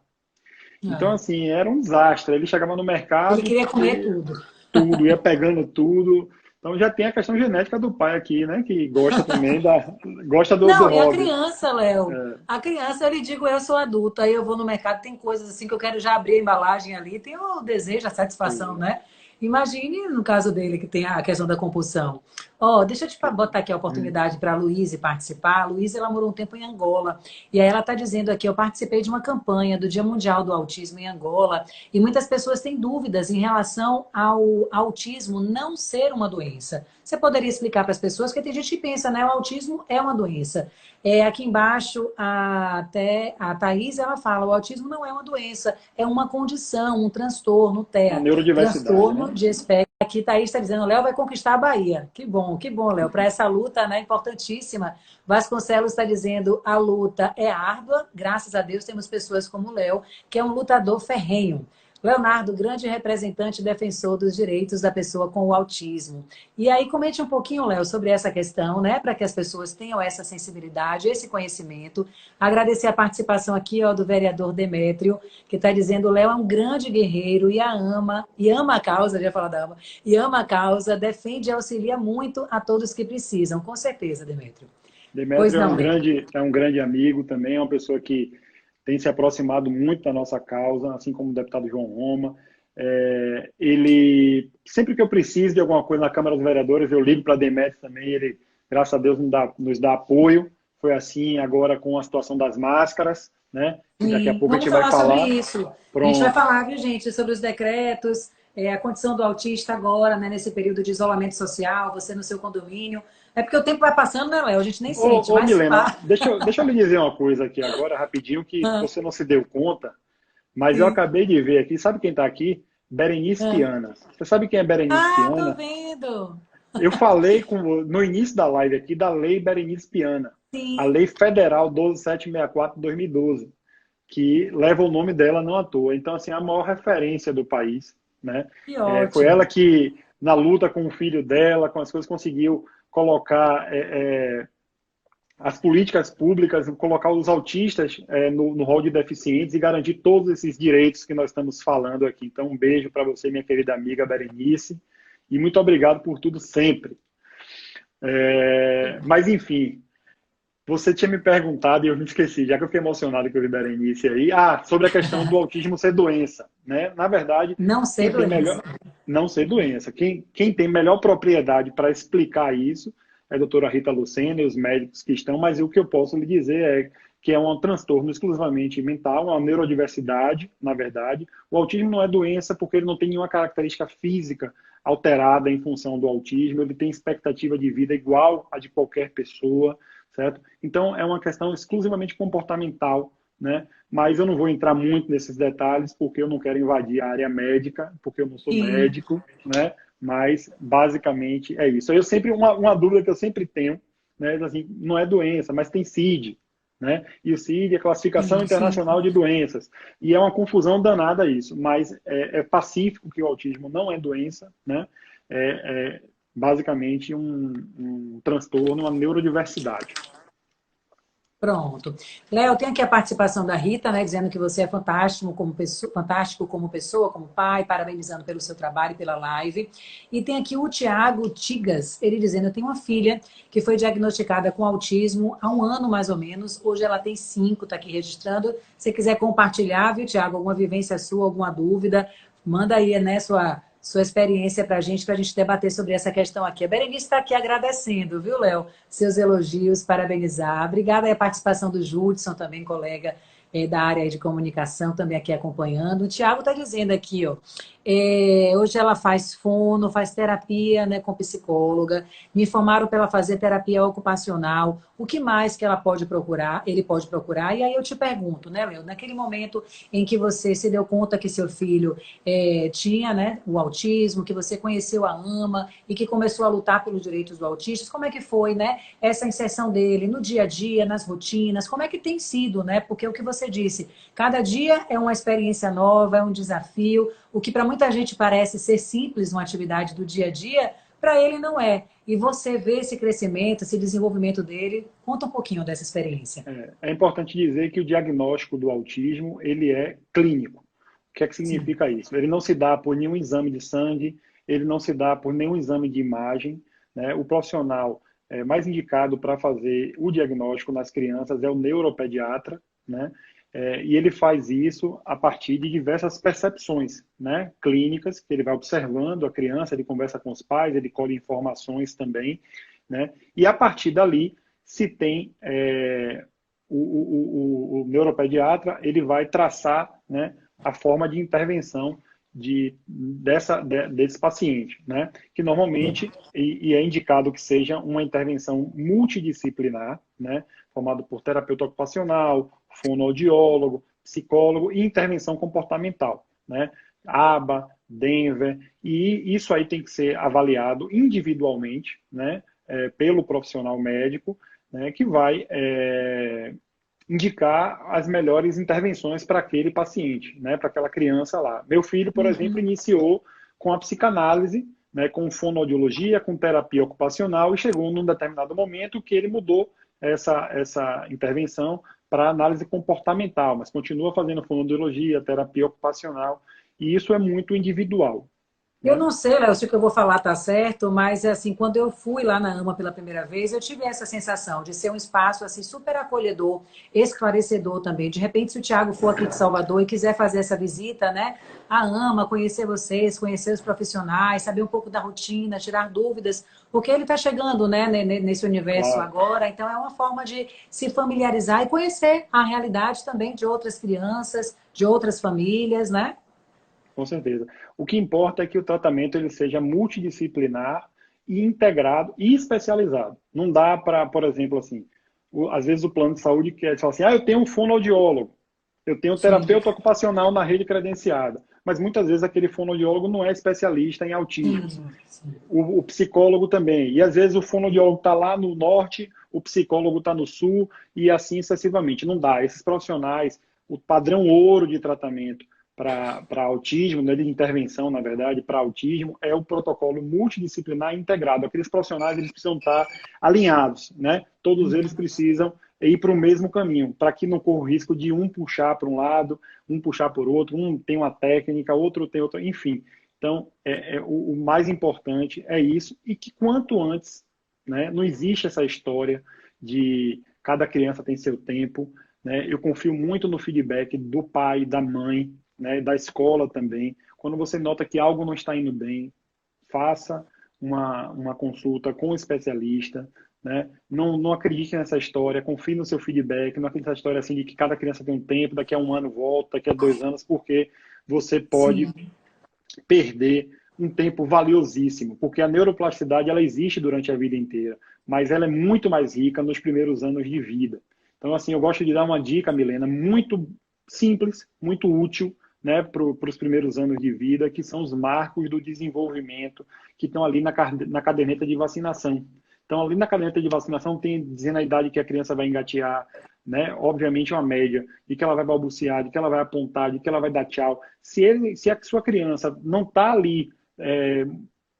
Então, Ah. assim, era um desastre. Ele chegava no Ele mercado, queria comer tudo. tudo, ia pegando tudo. Então já tem a questão genética do pai aqui, né? Que gosta também gosta do Não, e a hobby. criança, Léo? A criança, eu lhe digo, eu sou adulta, aí eu vou no mercado, tem coisas assim que eu quero já abrir a embalagem ali, tem o desejo, a satisfação, Sim. né? Imagine no caso dele que tem a questão da compulsão. Ó, deixa eu te botar aqui a oportunidade para a Luíse participar. A Luíse, ela morou um tempo em Angola. E aí ela está dizendo aqui, eu participei de uma campanha do Dia Mundial do Autismo em Angola. E muitas pessoas têm dúvidas em relação ao autismo não ser uma doença. Você poderia explicar para as pessoas, porque tem gente que pensa, né? O autismo é uma doença. Aqui embaixo, até a Thaís, ela fala, o autismo não é uma doença, é uma condição, um transtorno, Uma TEA. neurodiversidade, Transtorno né? de espectro. Aqui Thaís está dizendo, Léo vai conquistar a Bahia. Que bom, Léo. Para essa luta, né, importantíssima. Vasconcelos está dizendo, a luta é árdua, graças a Deus temos pessoas como o Léo, que é um lutador ferrenho. Leonardo, grande representante e defensor dos direitos da pessoa com o autismo. E aí, comente um pouquinho, Léo, sobre essa questão, né? Para que as pessoas tenham essa sensibilidade, esse conhecimento. Agradecer a participação aqui, ó, do vereador Demétrio, que está dizendo: o Léo é um grande guerreiro e ama a causa, já falar da ama, e ama a causa, defende e auxilia muito a todos que precisam. Com certeza, Demétrio. Pois Demétrio não, Léo. é um grande amigo também, é uma pessoa que tem se aproximado muito da nossa causa, assim como o deputado João Roma. Ele, sempre que eu preciso de alguma coisa na Câmara dos Vereadores, eu ligo para Demétrio também, ele, graças a Deus, nos dá apoio. Foi assim agora com a situação das máscaras, né? E daqui a Sim, pouco a vamos gente vai falar sobre falar. isso. A gente vai Pronto. falar, viu, gente, sobre os decretos, a condição do autista agora, né, nesse período de isolamento social, você no seu condomínio. É porque o tempo vai passando, né, Léo? A gente nem sente, Ô, mas Milena, pá. deixa eu lhe dizer uma coisa aqui agora, rapidinho, que Ah, você não se deu conta, mas eu sim. acabei de ver aqui, sabe quem está aqui? Berenice Ah. Piana. Você sabe quem é Berenice Ah, tô Piana? vendo. Eu falei no início da live aqui da Lei Berenice Piana, a Sim, Lei Federal 12764 de 2012, que leva o nome dela não à toa. Então, assim, a maior referência do país, né? que Foi ela ótimo. que, na luta com o filho dela, com as coisas, conseguiu colocar as políticas públicas, colocar os autistas no rol de deficientes e garantir todos esses direitos que nós estamos falando aqui. Então, um beijo para você, minha querida amiga Berenice, e muito obrigado por tudo sempre. Mas, enfim, você tinha me perguntado e eu me esqueci, já que eu fiquei emocionado que eu vi Berenice aí. Sobre a questão do autismo ser doença, né? Na verdade, Não ser quem tem doença. melhor... Não ser doença. Quem tem melhor propriedade para explicar isso é a doutora Rita Lucena e os médicos que estão, mas o que eu posso lhe dizer é que é um transtorno exclusivamente mental, uma neurodiversidade, na verdade. O autismo não é doença porque ele não tem nenhuma característica física alterada em função do autismo, ele tem expectativa de vida igual a de qualquer pessoa, certo? Então, é uma questão exclusivamente comportamental, né? Mas eu não vou entrar muito nesses detalhes, porque eu não quero invadir a área médica, porque eu não sou Sim, médico, né? Mas, basicamente, é isso. Uma dúvida que eu sempre tenho, né? Assim, não é doença, mas tem CID, né? E o CID é Classificação sim, sim. Internacional de Doenças. E é uma confusão danada isso, mas é pacífico que o autismo não é doença, né? É basicamente um transtorno, uma neurodiversidade. Pronto. Léo, tem aqui a participação da Rita, né, dizendo que você é fantástico como pessoa, como pai, parabenizando pelo seu trabalho e pela live. E tem aqui o Tiago Tigas, ele dizendo: eu tenho uma filha que foi diagnosticada com autismo há um ano mais ou menos. Hoje ela tem 5, está aqui registrando. Se quiser compartilhar, viu, Tiago, alguma vivência sua, alguma dúvida, manda aí, né, sua experiência para a gente debater sobre essa questão aqui. A Berenice está aqui agradecendo, viu, Léo? Seus elogios, parabenizar. Obrigada aí a participação do Judson, também colega da área de comunicação, também aqui acompanhando. O Tiago está dizendo aqui, ó, hoje ela faz fono, faz terapia, né, com psicóloga. Me informaram para ela fazer terapia ocupacional. O que mais que ela pode procurar? Ele pode procurar. E aí eu te pergunto, né, Léo, naquele momento em que você se deu conta que seu filho tinha, né, o autismo, que você conheceu a AMA e que começou a lutar pelos direitos do autista, como é que foi, né, essa inserção dele no dia a dia, nas rotinas, como é que tem sido, né? Porque o que você disse, cada dia é uma experiência nova, é um desafio, o que para muita gente parece ser simples, uma atividade do dia a dia, para ele não é. E você vê esse crescimento, esse desenvolvimento dele, conta um pouquinho dessa experiência. É importante dizer que o diagnóstico do autismo ele é clínico. O que é que Sim. significa isso? Ele não se dá por nenhum exame de sangue, ele não se dá por nenhum exame de imagem, né? O profissional mais indicado para fazer o diagnóstico nas crianças é o neuropediatra, né? E ele faz isso a partir de diversas percepções, né, clínicas, que ele vai observando a criança, ele conversa com os pais, ele colhe informações também, né? E a partir dali se tem o neuropediatra, ele vai traçar, né, a forma de intervenção desse paciente, né? Que normalmente é indicado que seja uma intervenção multidisciplinar, né? Formado por terapeuta ocupacional, fonoaudiólogo, psicólogo e intervenção comportamental, né? ABA, Denver, e isso aí tem que ser avaliado individualmente, né? Pelo profissional médico, né? Que vai indicar as melhores intervenções para aquele paciente, né, para aquela criança lá. Meu filho, por exemplo, Uhum. iniciou com a psicanálise, né, com fonoaudiologia, com terapia ocupacional e chegou num determinado momento que ele mudou essa intervenção para análise comportamental, mas continua fazendo fonoaudiologia, terapia ocupacional, e isso é muito individual, Eu né? não sei, Léo, se o que eu vou falar tá certo, mas assim, quando eu fui lá na AMA pela primeira vez, eu tive essa sensação de ser um espaço assim super acolhedor, esclarecedor também. De repente, se o Thiago for aqui de Salvador e quiser fazer essa visita, né, à AMA, conhecer vocês, conhecer os profissionais, saber um pouco da rotina, tirar dúvidas, porque ele está chegando, né, nesse universo Claro. agora, então é uma forma de se familiarizar e conhecer a realidade também de outras crianças, de outras famílias, né? Com certeza. O que importa é que o tratamento ele seja multidisciplinar e integrado e especializado. Não dá para, por exemplo, assim, às vezes o plano de saúde quer falar assim, eu tenho um fonoaudiólogo, eu tenho um Sim. terapeuta ocupacional na rede credenciada, mas muitas vezes aquele fonoaudiólogo não é especialista em autismo. Sim. O psicólogo também. E às vezes o fonoaudiólogo está lá no norte, o psicólogo está no sul e assim sucessivamente. Não dá. Esses profissionais, o padrão ouro de tratamento para autismo, né, de intervenção, na verdade, para autismo, é o protocolo multidisciplinar integrado. Aqueles profissionais eles precisam estar alinhados, né? Todos eles precisam ir para o mesmo caminho, para que não corra o risco de um puxar para um lado, um puxar por outro, um tem uma técnica, outro tem outra, enfim. Então, o mais importante é isso, e que quanto antes, né, não existe essa história de cada criança tem seu tempo, né? Eu confio muito no feedback do pai, da mãe, né, da escola também. Quando você nota que algo não está indo bem, faça uma consulta com um especialista, né? Não acredite nessa história, confie no seu feedback, não acredite nessa história assim de que cada criança tem um tempo, daqui a um ano volta, daqui a 2 anos, porque você pode Sim. perder um tempo valiosíssimo, porque a neuroplasticidade ela existe durante a vida inteira, mas ela é muito mais rica nos primeiros anos de vida. Então, assim, eu gosto de dar uma dica, Milena, muito simples, muito útil, né, para os primeiros anos de vida, que são os marcos do desenvolvimento que estão ali na caderneta de vacinação. Então, ali na caderneta de vacinação tem dizendo a idade que a criança vai engatear, né? Obviamente uma média, de que ela vai balbuciar, de que ela vai apontar, de que ela vai dar tchau. Se a sua criança não está ali,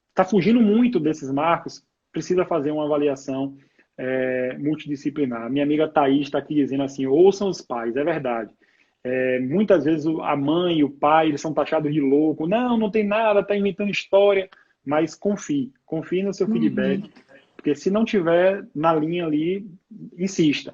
está fugindo muito desses marcos, precisa fazer uma avaliação multidisciplinar. Minha amiga Thaís está aqui dizendo assim, ouçam os pais, é verdade. Muitas vezes a mãe e o pai eles são taxados de louco, não tem nada, está inventando história, mas confie no seu feedback, porque se não tiver na linha ali, insista.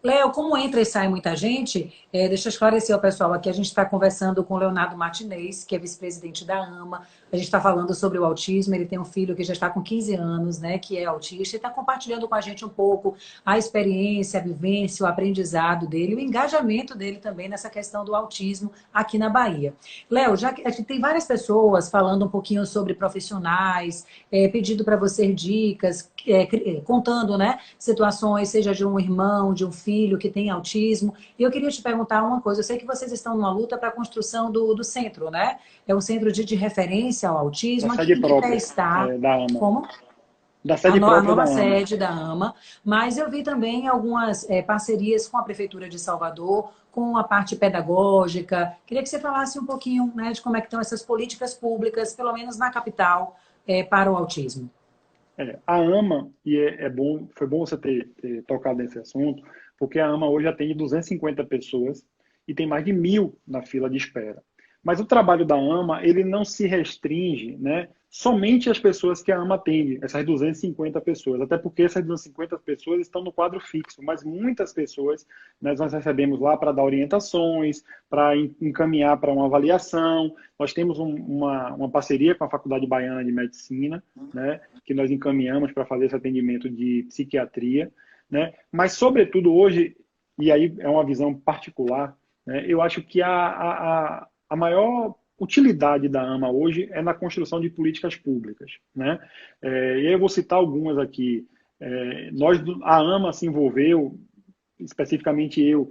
Léo, como entra e sai muita gente, deixa eu esclarecer ao pessoal aqui. A gente está conversando com o Leonardo Martinez, que é vice-presidente da AMA. A gente está falando sobre o autismo. Ele tem um filho que já está com 15 anos, né, que é autista, e está compartilhando com a gente um pouco a experiência, a vivência, o aprendizado dele, o engajamento dele também nessa questão do autismo aqui na Bahia. Léo, já que a gente tem várias pessoas falando um pouquinho sobre profissionais, pedindo para você dicas, contando, né, situações, seja de um irmão, de um filho que tem autismo. E eu queria te perguntar uma coisa. Eu sei que vocês estão numa luta para a construção do centro, né? É um centro de referência ao Da autismo. Aqui sede em que pé própria está? da AMA. Como? Da A, sede a própria da nova AMA. sede da AMA, mas eu vi também algumas parcerias com a Prefeitura de Salvador, com a parte pedagógica. Queria que você falasse um pouquinho, né, de como é que estão essas políticas públicas, pelo menos na capital, para o autismo. A AMA, e bom, foi bom você ter tocado nesse assunto, porque a AMA hoje atende 250 pessoas e tem mais de 1.000 na fila de espera. Mas o trabalho da AMA, ele não se restringe, né, somente às pessoas que a AMA atende, essas 250 pessoas, até porque essas 250 pessoas estão no quadro fixo, mas muitas pessoas nós recebemos lá para dar orientações, para encaminhar para uma avaliação. Nós temos uma parceria com a Faculdade Baiana de Medicina, né, que nós encaminhamos para fazer esse atendimento de psiquiatria, né? Mas, sobretudo, hoje, e aí é uma visão particular, né, eu acho que a maior utilidade da AMA hoje é na construção de políticas públicas, né? E aí eu vou citar algumas aqui. A AMA se envolveu, especificamente eu,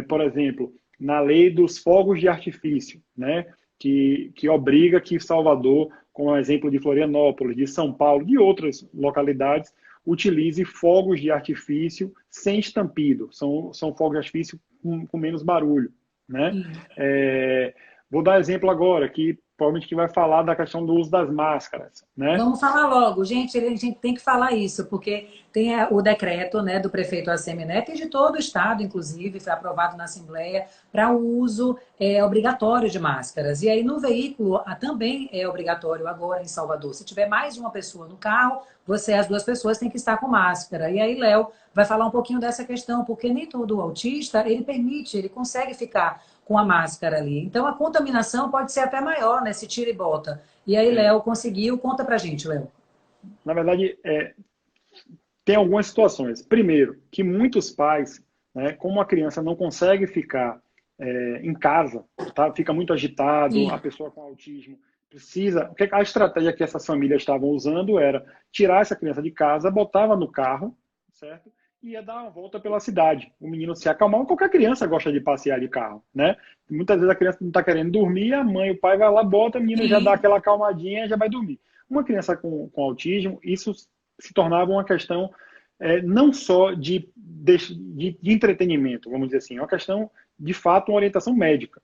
por exemplo, na lei dos fogos de artifício, né? Que obriga que Salvador, com o exemplo de Florianópolis, de São Paulo, de outras localidades, utilize fogos de artifício sem estampido. São fogos de artifício com menos barulho, né? Vou dar exemplo agora, que provavelmente que vai falar da questão do uso das máscaras, né? Vamos falar logo. Gente, a gente tem que falar isso, porque tem o decreto, né, do prefeito ACM Neto e de todo o estado, inclusive, foi aprovado na Assembleia, para o uso obrigatório de máscaras. E aí no veículo também é obrigatório agora em Salvador. Se tiver mais de uma pessoa no carro, as duas pessoas têm que estar com máscara. E aí Léo vai falar um pouquinho dessa questão, porque nem todo autista, ele consegue ficar com a máscara ali. Então a contaminação pode ser até maior, né, se tira e bota. E aí, Léo, conseguiu? Conta pra gente, Léo. Na verdade, tem algumas situações. Primeiro, que muitos pais, né, como a criança não consegue ficar em casa, tá? Fica muito agitado, Sim. a pessoa com autismo precisa... A estratégia que essas famílias estavam usando era tirar essa criança de casa, botava no carro, certo? E ia dar uma volta pela cidade. O menino se acalmava. Qualquer criança gosta de passear de carro, né? Muitas vezes a criança não está querendo dormir, a mãe e o pai vai lá, bota, a menina já dá aquela acalmadinha e já vai dormir. Uma criança com autismo, isso se tornava uma questão não só de entretenimento, vamos dizer assim, é uma questão, de fato, uma orientação médica.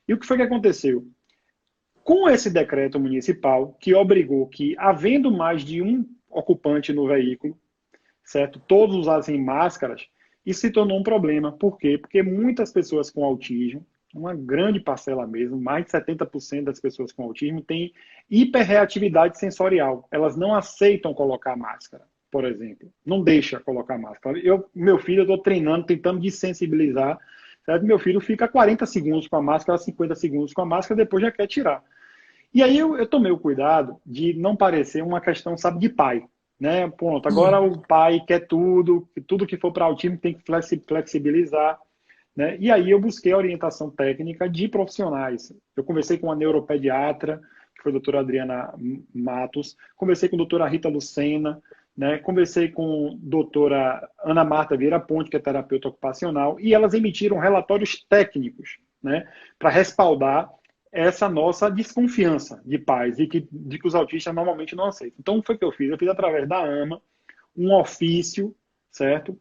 E o que foi que aconteceu? Com esse decreto municipal, que obrigou que, havendo mais de um ocupante no veículo, certo? Todos usassem máscaras, isso se tornou um problema. Por quê? Porque muitas pessoas com autismo, uma grande parcela mesmo, mais de 70% das pessoas com autismo têm hiperreatividade sensorial. Elas não aceitam colocar máscara, por exemplo. Não deixa colocar máscara. Meu filho, eu estou treinando, tentando desensibilizar. Certo? Meu filho fica 40 segundos com a máscara, 50 segundos com a máscara, depois já quer tirar. E aí eu tomei o cuidado de não parecer uma questão, sabe, de pai. Né? Pronto, agora o pai quer tudo que for para autismo tem que flexibilizar. Né? E aí eu busquei a orientação técnica de profissionais. Eu conversei com a neuropediatra, que foi a doutora Adriana Matos, conversei com a doutora Rita Lucena, né? Conversei com a doutora Ana Marta Vieira Ponte, que é terapeuta ocupacional, e elas emitiram relatórios técnicos, né? Para respaldar essa nossa desconfiança de pais de que os autistas normalmente não aceitam. Então, o que foi que eu fiz? Eu fiz através da AMA um ofício, certo?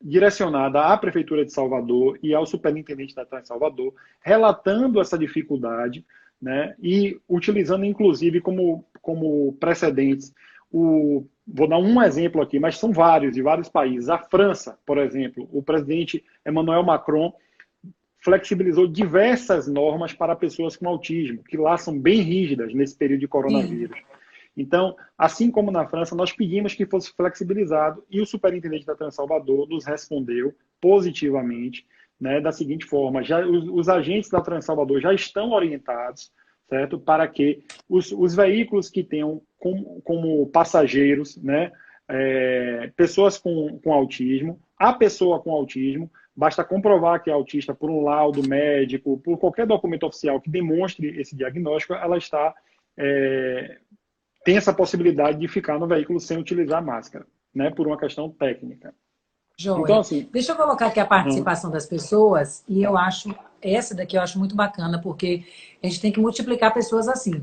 Direcionada à Prefeitura de Salvador e ao Superintendente da Trans Salvador, relatando essa dificuldade, né? E utilizando, inclusive, como precedentes, vou dar um exemplo aqui, mas são vários, de vários países. A França, por exemplo, o presidente Emmanuel Macron flexibilizou diversas normas para pessoas com autismo, que lá são bem rígidas nesse período de coronavírus. Sim. Então, assim como na França, nós pedimos que fosse flexibilizado e o superintendente da Trans Salvador nos respondeu positivamente, né, da seguinte forma: os agentes da Trans Salvador já estão orientados, certo, para que os veículos que tenham como passageiros, né, pessoas com autismo, a pessoa com autismo, basta comprovar que é autista por um laudo médico, por qualquer documento oficial que demonstre esse diagnóstico, ela tem essa possibilidade de ficar no veículo sem utilizar máscara, né, por uma questão técnica. Joia. Então, assim, deixa eu colocar aqui a participação das pessoas, e essa daqui eu acho muito bacana, porque a gente tem que multiplicar pessoas assim.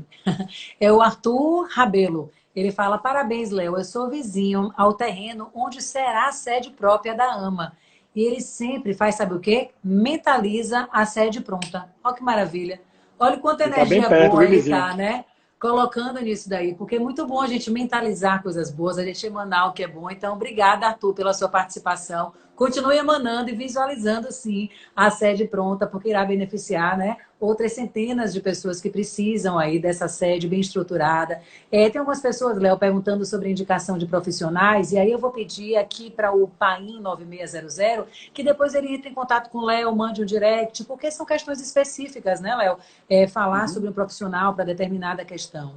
É o Arthur Rabelo. Ele fala: parabéns, Léo, eu sou vizinho ao terreno onde será a sede própria da AMA. E ele sempre faz, sabe o quê? Mentaliza a sede pronta. Olha que maravilha. Olha quanta energia boa ele tá, né? Colocando nisso daí, porque é muito bom a gente mentalizar coisas boas, a gente emanar o que é bom. Então, obrigada, Arthur, pela sua participação. Continue emanando e visualizando, sim, a sede pronta, porque irá beneficiar, né, outras centenas de pessoas que precisam aí dessa sede bem estruturada. Tem algumas pessoas, Léo, perguntando sobre indicação de profissionais, e aí eu vou pedir aqui para o Paim 9600 que depois ele entre em contato com o Léo, mande um direct, porque são questões específicas, né, Léo? Falar sobre um profissional para determinada questão.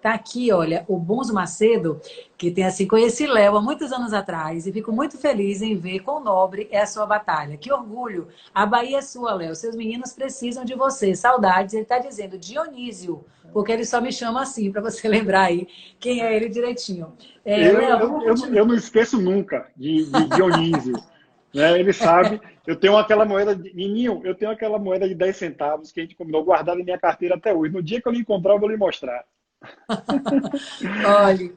Tá aqui, olha, o Bonzo Macedo, que tem assim, conheci Léo há muitos anos atrás e fico muito feliz em ver quão nobre é a sua batalha. Que orgulho! A Bahia é sua, Léo. Seus meninos precisam de você. Saudades. Ele está dizendo Dionísio, porque ele só me chama assim, para você lembrar aí quem é ele direitinho. Eu não esqueço nunca de Dionísio. Né? Ele sabe, eu tenho aquela moeda, Nininho, eu tenho aquela moeda de 10 centavos que a gente combinou guardada em minha carteira até hoje. No dia que eu lhe encontrar, eu vou lhe mostrar. Olha,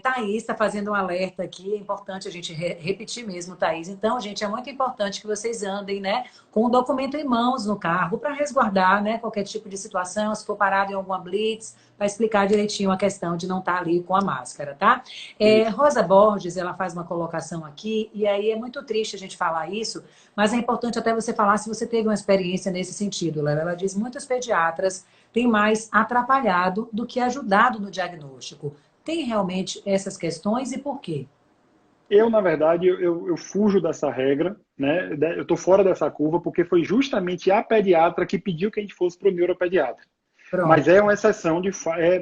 Thaís está fazendo um alerta aqui, é importante a gente repetir mesmo, Thaís. Então, gente, é muito importante que vocês andem, né, com o documento em mãos no carro para resguardar, né, qualquer tipo de situação, se for parado em alguma blitz, para explicar direitinho a questão de não estar ali com a máscara, tá? Isso. Rosa Borges, ela faz uma colocação aqui, e aí é muito triste a gente falar isso, mas é importante até você falar se você teve uma experiência nesse sentido, Léo. Ela diz: muitos pediatras têm mais atrapalhado do que ajudado no diagnóstico. Tem realmente essas questões e por quê? Eu, na verdade, eu fujo dessa regra, né? Eu estou fora dessa curva, porque foi justamente a pediatra que pediu que a gente fosse para o neuropediatra. Mas Pronto. é uma exceção,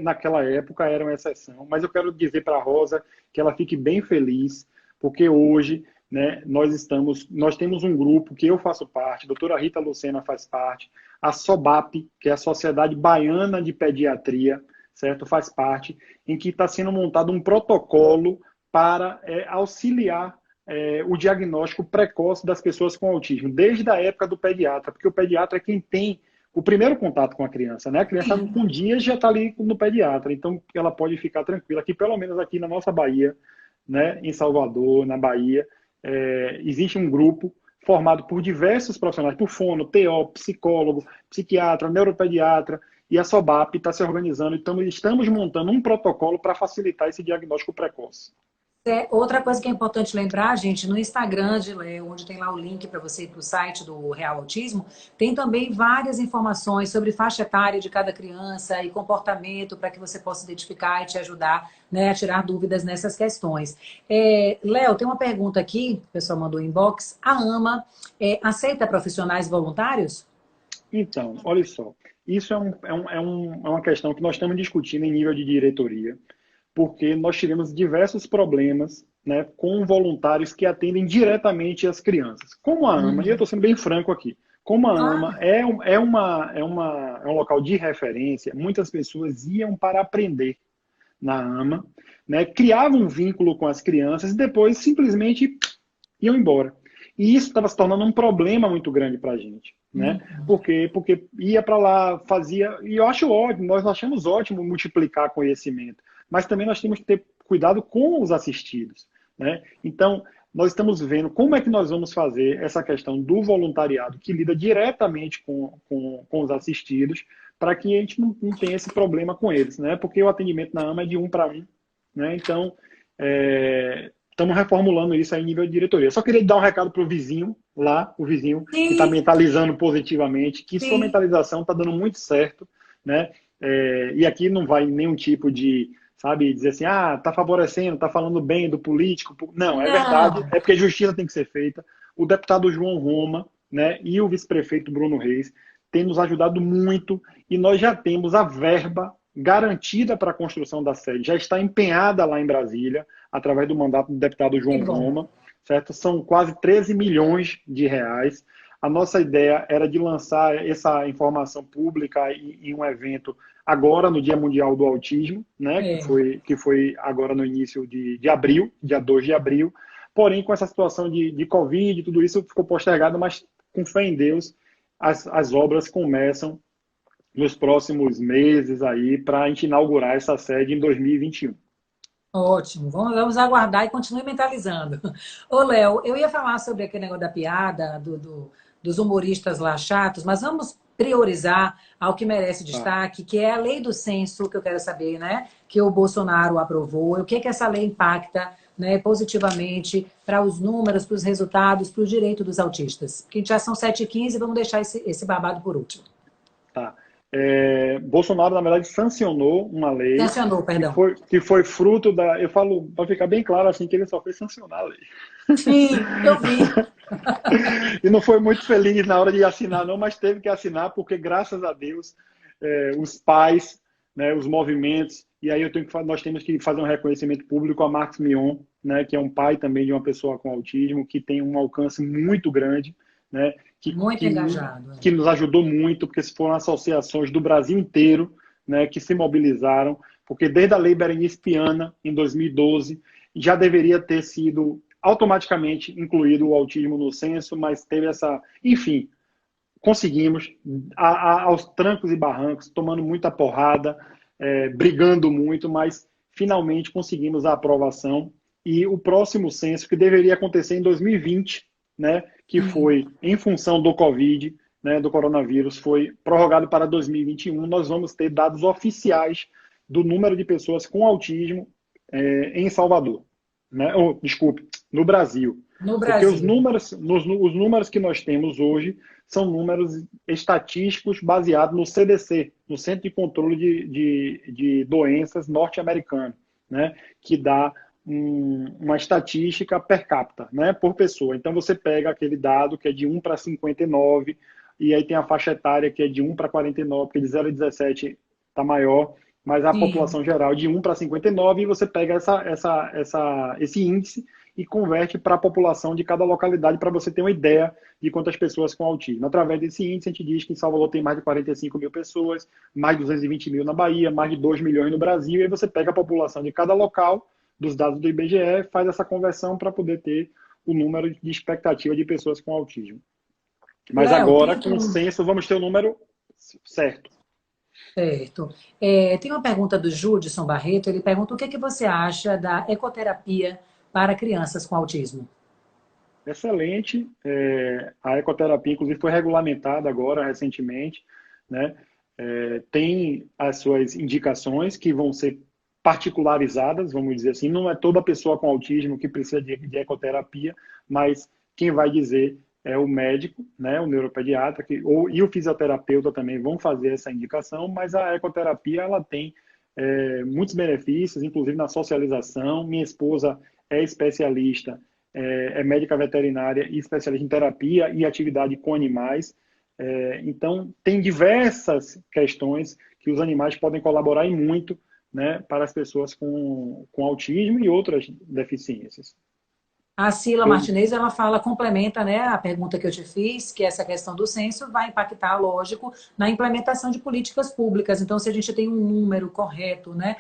naquela época era uma exceção. Mas eu quero dizer para a Rosa que ela fique bem feliz, porque hoje, né, nós temos um grupo que eu faço parte, a doutora Rita Lucena faz parte, a SOBAP, que é a Sociedade Baiana de Pediatria, certo? Faz parte, em que está sendo montado um protocolo para auxiliar o diagnóstico precoce das pessoas com autismo, desde a época do pediatra, porque o pediatra é quem tem o primeiro contato com a criança, né? A criança com dias já está ali no pediatra, então ela pode ficar tranquila, que pelo menos aqui na nossa Bahia, né, em Salvador, na Bahia, existe um grupo formado por diversos profissionais, por fono, TO, psicólogo, psiquiatra, neuropediatra, e a SOBAP está se organizando, então estamos montando um protocolo para facilitar esse diagnóstico precoce. Outra coisa que é importante lembrar, gente, no Instagram de Léo, onde tem lá o link para você ir para o site do Real Autismo, tem também várias informações sobre faixa etária de cada criança e comportamento para que você possa identificar e te ajudar, né, a tirar dúvidas nessas questões. Léo, tem uma pergunta aqui, o pessoal mandou inbox. A AMA aceita profissionais voluntários? Então, olha só, isso é uma questão que nós estamos discutindo em nível de diretoria, porque nós tivemos diversos problemas, né, com voluntários que atendem diretamente as crianças. Como a AMA, e eu estou sendo bem franco aqui, como a AMA Claro. é um local de referência, muitas pessoas iam para aprender na AMA, né, criavam um vínculo com as crianças e depois simplesmente iam embora. E isso estava se tornando um problema muito grande para a gente. Né? Porque ia para lá, fazia. E eu acho ótimo, nós achamos ótimo multiplicar conhecimento, mas também nós temos que ter cuidado com os assistidos. Né? Então, nós estamos vendo como é que nós vamos fazer essa questão do voluntariado, que lida diretamente com os assistidos, para que a gente não tenha esse problema com eles. Né? Porque o atendimento na AMA é de 1 para 1. Né? Então, estamos reformulando isso aí em nível de diretoria. Só queria dar um recado para o vizinho lá, o vizinho que está Sim, mentalizando positivamente, que sua sim. mentalização está dando muito certo, né? E aqui não vai nenhum tipo de, sabe, dizer assim, está favorecendo, está falando bem do político. Não, é verdade, Não. é porque justiça tem que ser feita. O deputado João Roma, né, e o vice-prefeito Bruno Reis têm nos ajudado muito e nós já temos a verba garantida para a construção da sede, já está empenhada lá em Brasília, através do mandato do deputado Que João bom. Roma, certo? São quase 13 milhões de reais. A nossa ideia era de lançar essa informação pública em um evento agora, no Dia Mundial do Autismo, né? Que foi agora no início de abril, dia 2 de abril. Porém, com essa situação de Covid e tudo isso, ficou postergado, mas com fé em Deus, as obras começam nos próximos meses aí para a gente inaugurar essa sede em 2021. Ótimo, vamos aguardar e continue mentalizando. Ô, Léo, eu ia falar sobre aquele negócio da piada, dos humoristas lá chatos, mas vamos priorizar ao que merece Tá. destaque, que é a lei do censo, que eu quero saber, né? Que o Bolsonaro aprovou. O que é que essa lei impacta, né, positivamente para os números, para os resultados, para o direito dos autistas? Que já são 7h15, vamos deixar esse babado por último. Tá. Bolsonaro, na verdade, sancionou uma lei Sancionou, perdão. que foi fruto da. Eu falo, para ficar bem claro, assim, que ele só fez sancionar a lei. Sim, eu vi. E não foi muito feliz na hora de assinar, não, mas teve que assinar, porque, graças a Deus, os pais, né, os movimentos, e aí nós temos que fazer um reconhecimento público a Marcos Mion, né, que é um pai também de uma pessoa com autismo, que tem um alcance muito grande, né, que, Muito que, engajado. que nos ajudou muito, porque foram associações do Brasil inteiro, né, que se mobilizaram, porque desde a Lei Berenice Piana, em 2012, já deveria ter sido automaticamente incluído o autismo no censo, mas teve essa... Enfim, conseguimos, aos trancos e barrancos, tomando muita porrada, brigando muito, mas finalmente conseguimos a aprovação e o próximo censo, que deveria acontecer em 2020, né, que foi em função do Covid, né, do coronavírus, foi prorrogado para 2021, nós vamos ter dados oficiais do número de pessoas com autismo em Salvador. Né? Desculpe, no Brasil. No Porque Brasil. os números que nós temos hoje são números estatísticos baseados no CDC, no Centro de Controle de Doenças norte-americano, né? Que dá uma estatística per capita, né? Por pessoa. Então você pega aquele dado que é de 1 para 59, e aí tem a faixa etária que é de 1 para 49, porque de 0 a 17 está maior, mas a Sim. população geral de 1 para 59, e você pega esse índice e converte para a população de cada localidade para você ter uma ideia de quantas pessoas com autismo. Através desse índice, a gente diz que em Salvador tem mais de 45 mil pessoas, mais de 220 mil na Bahia, mais de 2 milhões no Brasil, e aí você pega a população de cada local, dos dados do IBGE, faz essa conversão para poder ter o número de expectativa de pessoas com autismo. Mas Léo, agora, com o censo, vamos ter o número certo. certo. Tem uma pergunta do Judson Barreto. Ele pergunta o que você acha da ecoterapia para crianças com autismo? Excelente. A ecoterapia, inclusive, foi regulamentada agora, recentemente, né? Tem as suas indicações que vão ser particularizadas, vamos dizer assim. Não é toda pessoa com autismo que precisa de ecoterapia, mas quem vai dizer é o médico, né? O neuropediatra, e o fisioterapeuta também vão fazer essa indicação, mas a ecoterapia ela tem muitos benefícios, inclusive na socialização. Minha esposa é especialista, é médica veterinária e especialista em terapia e atividade com animais. Então, tem diversas questões que os animais podem colaborar e muito, né, para as pessoas com autismo e outras deficiências. A Cila Martinez, ela fala, complementa, né, a pergunta que eu te fiz, que essa questão do censo vai impactar, lógico, na implementação de políticas públicas. Então, se a gente tem um número correto, né,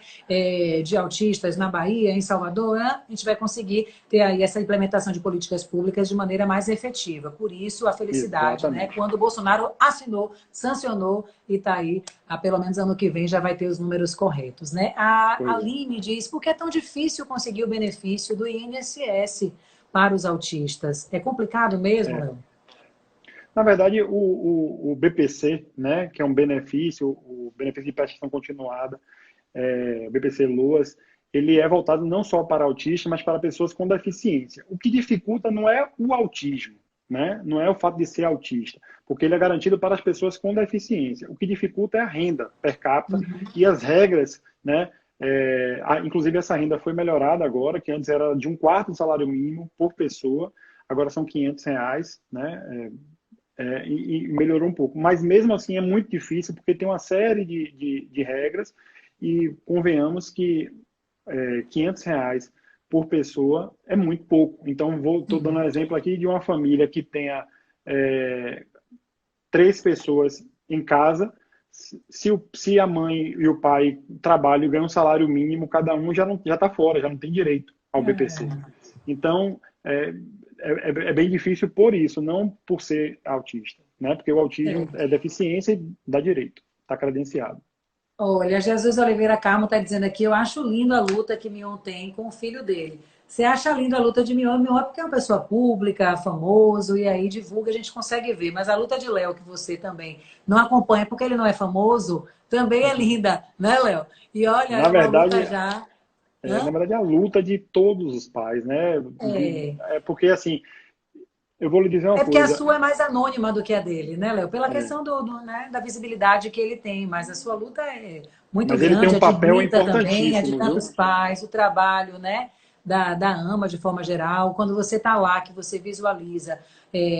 de autistas na Bahia, em Salvador, né, a gente vai conseguir ter aí essa implementação de políticas públicas de maneira mais efetiva. Por isso, a felicidade, né, Exatamente. quando o Bolsonaro assinou, sancionou e está aí, pelo menos ano que vem já vai ter os números corretos, né? A Pois é. Aline diz, por que é tão difícil conseguir o benefício do INSS para os autistas? É complicado mesmo, É. Léo? Na verdade, o BPC, né, que é um benefício, o benefício de prestação continuada, o BPC Loas, ele é voltado não só para autistas, mas para pessoas com deficiência. O que dificulta não é o autismo, né? Não é o fato de ser autista, porque ele é garantido para as pessoas com deficiência. O que dificulta é a renda per capita e as regras, né? Inclusive, essa renda foi melhorada agora, que antes era de 1/4 do salário mínimo por pessoa, agora são R$ 500, né? E melhorou um pouco. Mas mesmo assim é muito difícil, porque tem uma série de regras, e convenhamos que R$ 500 por pessoa é muito pouco. Então, estou dando um exemplo aqui de uma família que tenha 3 pessoas em casa. Se a mãe e o pai trabalham e ganham um salário mínimo, cada um já está fora, já não tem direito ao BPC. Então, é bem difícil por isso, não por ser autista, né? Porque o autismo é deficiência e dá direito, está credenciado. Olha, Jesus Oliveira Carmo está dizendo aqui, eu acho lindo a luta que Mion tem com o filho dele. Você acha linda a luta de Mion? Mion é porque é uma pessoa pública, famoso, e aí divulga, a gente consegue ver. Mas a luta de Léo, que você também não acompanha porque ele não é famoso, também é linda, né, Léo? E olha, Na é uma verdade, luta já... na verdade, é a luta de todos os pais, né? Porque, assim, eu vou lhe dizer uma É porque a coisa. sua é mais anônima do que a dele, né, Léo? Pela questão né, da visibilidade que ele tem, mas a sua luta é muito Mas ele tem grande, um a de papel Rita também, a de importantíssimo, tantos viu? pais, o trabalho, né, da AMA de forma geral. Quando você está lá, que você visualiza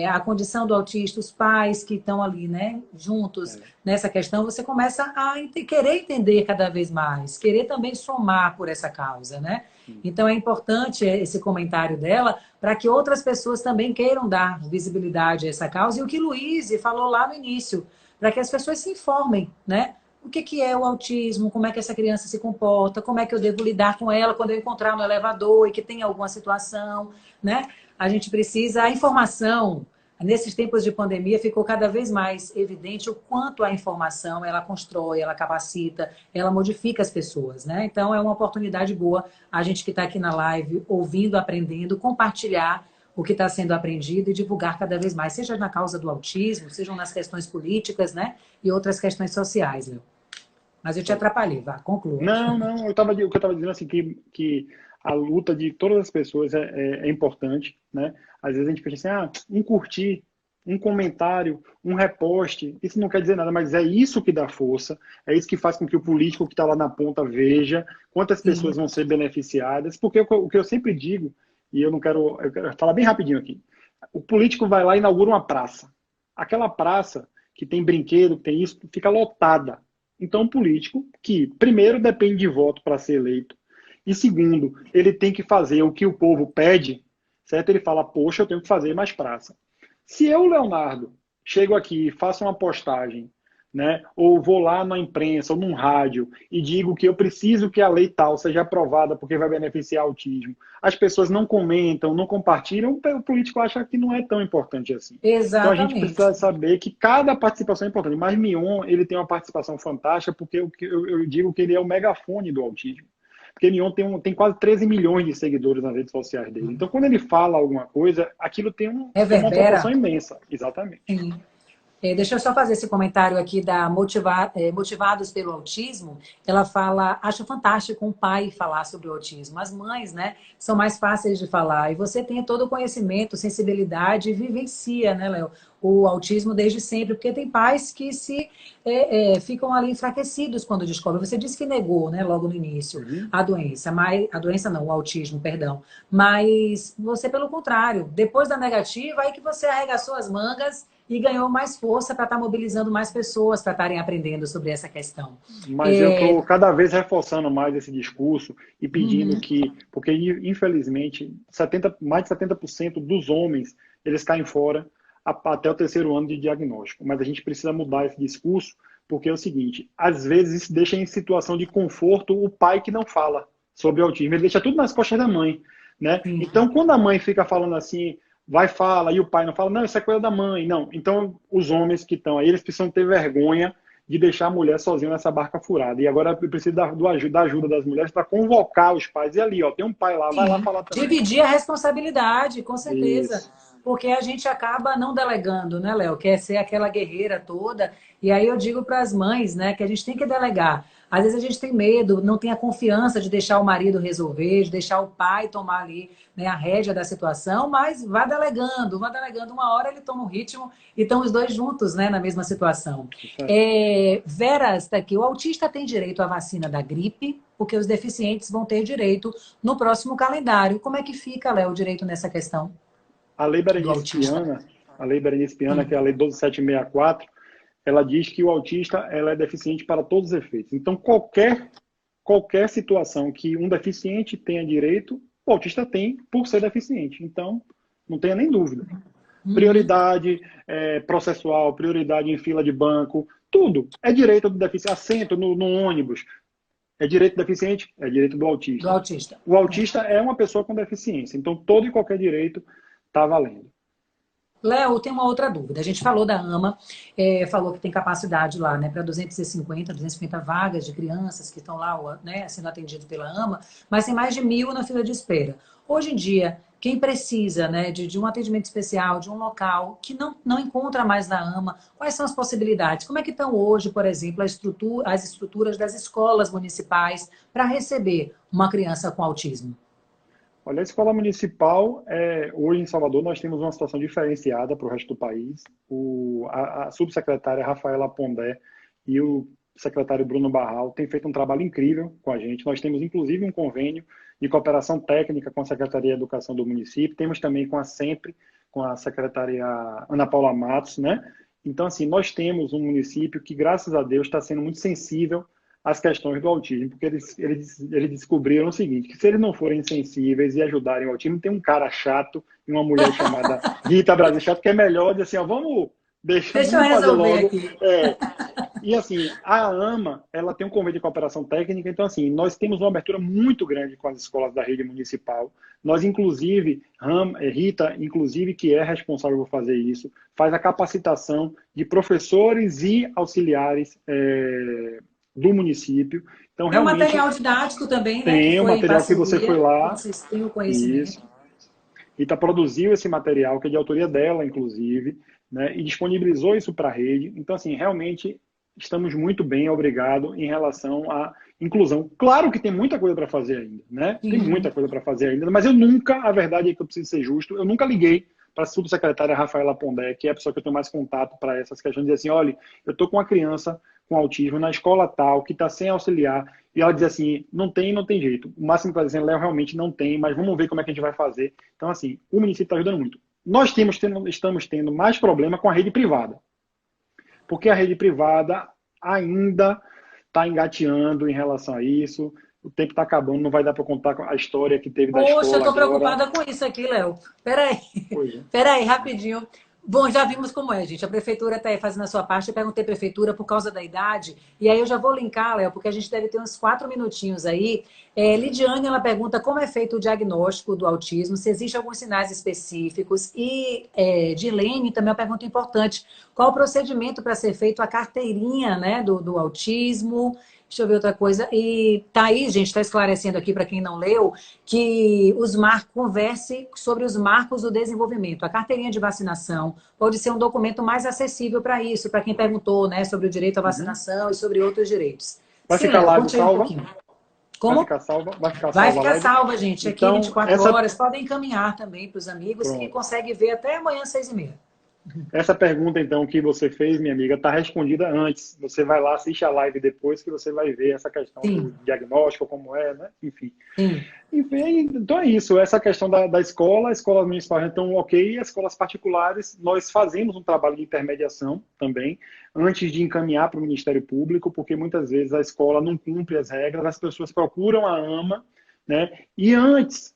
a condição do autista, os pais que estão ali, né, juntos nessa questão, você começa a querer entender cada vez mais, querer também somar por essa causa, né? Então é importante esse comentário dela para que outras pessoas também queiram dar visibilidade a essa causa. E o que Luiz falou lá no início, para que as pessoas se informem, né? O que é o autismo, como é que essa criança se comporta, como é que eu devo lidar com ela quando eu encontrar no elevador e que tem alguma situação, né? A gente precisa, a informação, nesses tempos de pandemia, ficou cada vez mais evidente o quanto a informação ela constrói, ela capacita, ela modifica as pessoas, né? Então, é uma oportunidade boa a gente que está aqui na live, ouvindo, aprendendo, compartilhar o que está sendo aprendido e divulgar cada vez mais, seja na causa do autismo, sejam nas questões políticas, né? E outras questões sociais, Léo. Mas eu te atrapalhei, vá, conclua. Não, o que eu estava dizendo assim, que a luta de todas as pessoas é importante, né? Às vezes a gente pensa assim, um curtir, um comentário, um repost, isso não quer dizer nada, mas é isso que dá força, é isso que faz com que o político que está lá na ponta veja quantas pessoas vão ser beneficiadas, porque o que eu sempre digo, e eu quero falar bem rapidinho aqui, o político vai lá e inaugura uma praça. Aquela praça que tem brinquedo, que tem isso, fica lotada. Então, um político que, primeiro, depende de voto para ser eleito, e segundo, ele tem que fazer o que o povo pede, certo? Ele fala, poxa, eu tenho que fazer mais praça. Se eu, Leonardo, chego aqui e faço uma postagem, né? Ou vou lá na imprensa ou num rádio e digo que eu preciso que a lei tal seja aprovada porque vai beneficiar o autismo, as pessoas não comentam, não compartilham, o político acha que não é tão importante assim. Então a gente Exatamente. precisa saber que cada participação é importante. Mas Mion, ele tem uma participação fantástica porque eu digo que ele é o megafone do autismo. Porque Mion tem quase 13 milhões de seguidores nas redes sociais dele. Então, quando ele fala alguma coisa, aquilo tem uma proporção Reverbera. imensa. Exatamente. Sim. Deixa eu só fazer esse comentário aqui da Motivados pelo Autismo. Ela fala, acho fantástico um pai falar sobre o autismo. As mães, né, são mais fáceis de falar. E você tem todo o conhecimento, sensibilidade e vivencia, né, Léo, o autismo desde sempre. Porque tem pais que ficam ali enfraquecidos quando descobrem. Você disse que negou, né, logo no início, a doença. Mas, a doença não, o autismo, perdão. Mas você, pelo contrário, depois da negativa, aí que você arregaçou as mangas e ganhou mais força para estar mobilizando mais pessoas para estarem aprendendo sobre essa questão. Mas eu estou cada vez reforçando mais esse discurso e pedindo que, porque infelizmente mais de 70% dos homens eles caem fora até o 3º ano de diagnóstico. Mas a gente precisa mudar esse discurso, porque é o seguinte, às vezes isso deixa em situação de conforto o pai que não fala sobre autismo, ele deixa tudo nas costas da mãe, né? Então, quando a mãe fica falando assim, vai, fala, e o pai não fala, não, isso é coisa da mãe, não. Então, os homens que estão aí, eles precisam ter vergonha de deixar a mulher sozinha nessa barca furada. E agora eu preciso da ajuda das mulheres para convocar os pais. E ali, ó, tem um pai lá, vai lá falar também. Dividir a responsabilidade, com certeza. Isso. Porque a gente acaba não delegando, né, Léo? Quer ser aquela guerreira toda. E aí eu digo para as mães, né, que a gente tem que delegar. Às vezes a gente tem medo, não tem a confiança de deixar o marido resolver, de deixar o pai tomar ali, né, a rédea da situação, mas vá delegando. Uma hora ele toma o ritmo e estão os dois juntos, né, na mesma situação. Vera está aqui. O autista tem direito à vacina da gripe, porque os deficientes vão ter direito no próximo calendário. Como é que fica, Léo, o direito nessa questão? A Lei Berenice Piana, que é a Lei 12.764, ela diz que o autista ela é deficiente para todos os efeitos. Então, qualquer situação que um deficiente tenha direito, o autista tem por ser deficiente. Então, não tenha nem dúvida. Prioridade processual, prioridade em fila de banco, tudo é direito do deficiente. Assento no ônibus, é direito do deficiente, é direito do autista. O autista é uma pessoa com deficiência. Então, todo e qualquer direito está valendo. Léo, tem uma outra dúvida. A gente falou da AMA, falou que tem capacidade lá, né, para 250 vagas de crianças que estão lá, né, sendo atendidas pela AMA, mas tem mais de 1.000 na fila de espera. Hoje em dia, quem precisa, né, de um atendimento especial, de um local que não encontra mais na AMA, quais são as possibilidades? Como é que estão hoje, por exemplo, as estruturas das escolas municipais para receber uma criança com autismo? Olha, a escola municipal, hoje em Salvador, nós temos uma situação diferenciada para o resto do país. A subsecretária Rafaela Pondé e o secretário Bruno Barral têm feito um trabalho incrível com a gente. Nós temos, inclusive, um convênio de cooperação técnica com a Secretaria de Educação do município. Temos também com a SEMPRE, com a secretária Ana Paula Matos, né? Então, assim, nós temos um município que, graças a Deus, está sendo muito sensível as questões do autismo, porque eles descobriram o seguinte, que se eles não forem sensíveis e ajudarem o autismo, tem um cara chato e uma mulher chamada Rita Brasil Chato, que é melhor dizer assim, ó, deixa eu resolver logo. Aqui. E assim, a AMA, ela tem um convênio de cooperação técnica, então assim, nós temos uma abertura muito grande com as escolas da rede municipal. Nós, inclusive, Rita, inclusive, que é responsável por fazer isso, faz a capacitação de professores e auxiliares do município. Então, Tem um realmente, material didático também, né, que tem o foi em material que você foi parceria, lá, vocês têm o conhecimento. isso. Rita produziu esse material, que é de autoria dela, inclusive, né, e disponibilizou isso para a rede. Então, assim, realmente estamos muito bem, obrigado, em relação à inclusão. Claro que tem muita coisa para fazer ainda, né? Tem Sim. muita coisa para fazer ainda, mas eu nunca, a verdade é que eu preciso ser justo, eu nunca liguei para a subsecretária Rafaela Pondé, que é a pessoa que eu tenho mais contato para essas questões, de dizer assim, olha, eu estou com uma criança com autismo na escola tal, que está sem auxiliar, e ela diz assim, não tem jeito. O máximo que ela diz, Léo, realmente não tem, mas vamos ver como é que a gente vai fazer. Então, assim, o município está ajudando muito. Nós estamos tendo mais problema com a rede privada, porque a rede privada ainda está engateando em relação a isso, o tempo está acabando, não vai dar para contar a história que teve da Poxa, eu escola estou agora. preocupada com isso aqui, Léo. Peraí, Pois é. peraí, rapidinho. Bom, já vimos como é, gente. A prefeitura está aí fazendo a sua parte. Eu perguntei prefeitura por causa da idade. E aí eu já vou linkar, Léo, porque a gente deve ter uns 4 minutinhos aí. Lidiane, ela pergunta como é feito o diagnóstico do autismo, se existem alguns sinais específicos. E Dilene também é uma pergunta importante. Qual o procedimento para ser feito a carteirinha, né, do autismo? Deixa eu ver outra coisa. E tá aí, gente, está esclarecendo aqui para quem não leu, que converse sobre os marcos do desenvolvimento. A carteirinha de vacinação pode ser um documento mais acessível para isso, para quem perguntou, né, sobre o direito à vacinação e sobre outros direitos. Vai Sim, ficar Léo, live conte aí um salva? pouquinho. Vai Como? ficar salva? Vai ficar Vai salva a ficar live? salva, gente. Aqui Então, 24 horas. Podem encaminhar também para os amigos que pronto. conseguem ver até amanhã, 6h30. Essa pergunta, então, que você fez, minha amiga, está respondida antes. Você vai lá, assiste a live depois, que você vai ver essa questão do Sim, diagnóstico, como é, né? Enfim. sim. Enfim, então é isso. Essa questão da escola, a escola municipal então ok, as escolas particulares, nós fazemos um trabalho de intermediação também, antes de encaminhar para o Ministério Público, porque muitas vezes a escola não cumpre as regras, as pessoas procuram a AMA, né? E antes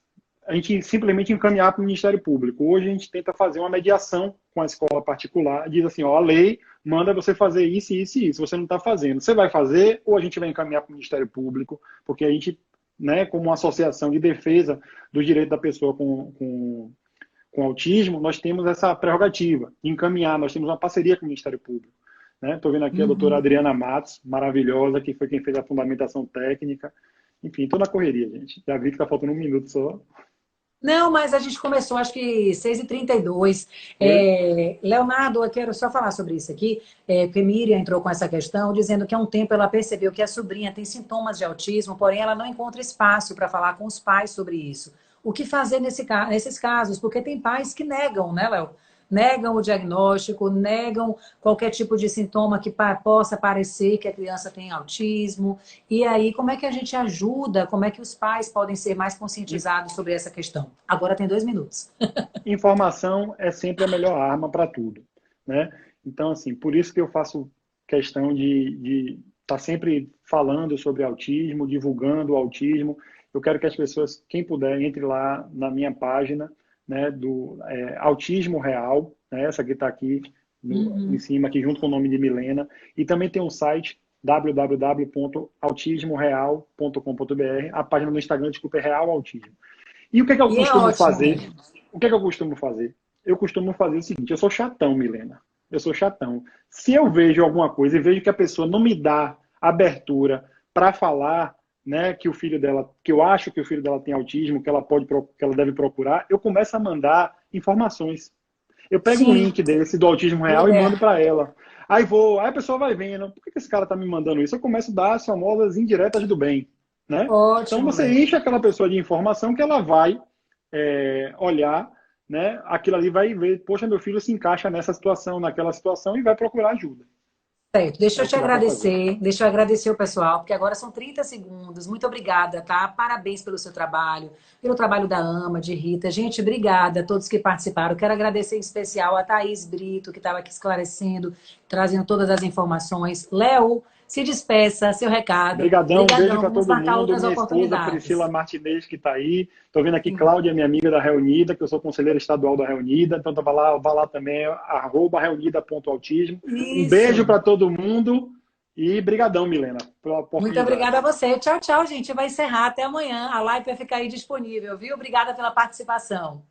a gente simplesmente encaminhar para o Ministério Público. Hoje a gente tenta fazer uma mediação com a escola particular, diz assim, ó, a lei manda você fazer isso, isso e isso, você não está fazendo. Você vai fazer ou a gente vai encaminhar para o Ministério Público, porque a gente, né, como uma associação de defesa do direito da pessoa com autismo, nós temos essa prerrogativa de encaminhar, nós temos uma parceria com o Ministério Público. Estou vendo aqui a doutora Adriana Matos, maravilhosa, que foi quem fez a fundamentação técnica. Enfim, estou na correria, gente. Já vi que está faltando 1 minuto só. Não, mas a gente começou, acho que 6h32. Foi? Leonardo, eu quero só falar sobre isso aqui, porque Miriam entrou com essa questão, dizendo que há um tempo ela percebeu que a sobrinha tem sintomas de autismo, porém ela não encontra espaço para falar com os pais sobre isso. O que fazer nesses casos? Porque tem pais que negam, né, Léo? Negam o diagnóstico, negam qualquer tipo de sintoma que possa parecer que a criança tem autismo. E aí, como é que a gente ajuda? Como é que os pais podem ser mais conscientizados sobre essa questão? Agora tem 2 minutos. Informação é sempre a melhor arma para tudo, né? Então, assim, por isso que eu faço questão de estar sempre falando sobre autismo, divulgando o autismo. Eu quero que as pessoas, quem puder, entre lá na minha página, né, do Autismo Real, né, essa que está aqui em cima, aqui junto com o nome de Milena, e também tem um site www.autismoreal.com.br, a página no Instagram, desculpa, é Real Autismo. E o que é que eu E é costumo ótimo fazer? mesmo. O que é que eu costumo fazer? Eu costumo fazer o seguinte, eu sou chatão, Milena. Eu sou chatão. Se eu vejo alguma coisa e vejo que a pessoa não me dá abertura para falar, né, que o filho dela, que eu acho que o filho dela tem autismo, que ela deve procurar, eu começo a mandar informações. Eu pego um Sim, link desse do Autismo Real e mando é para ela. Aí a pessoa vai vendo, por que esse cara tá me mandando isso? Eu começo a dar as famosas indiretas do bem, né? Então ótimo, você Léo. enche aquela pessoa de informação que ela vai olhar, né? Aquilo ali vai ver, poxa, meu filho se encaixa nessa situação, naquela situação e vai procurar ajuda. Certo. Deixa É eu o te que dá para fazer. agradecer, deixa eu agradecer o pessoal, porque agora são 30 segundos. Muito obrigada, tá? Parabéns pelo seu trabalho, pelo trabalho da Ama, de Rita. Gente, obrigada a todos que participaram. Quero agradecer em especial a Thaís Brito, que estava aqui esclarecendo, trazendo todas as informações. Léo, se despeça, seu recado. Obrigadão, um beijo Obrigadão, para vamos todo marcar mundo. outras Minha esposa Priscila oportunidades. Martinez, que está aí. Estou vendo aqui Sim. Cláudia, minha amiga da Reunida, que eu sou conselheira estadual da Reunida. Então, vai lá também, @reunida.autismo. Um beijo Isso. para todo mundo E brigadão, Milena, pela Muito oportunidade. obrigada a você. Tchau, tchau, gente. Vai encerrar. Até amanhã. A live vai ficar aí disponível, viu? Obrigada pela participação.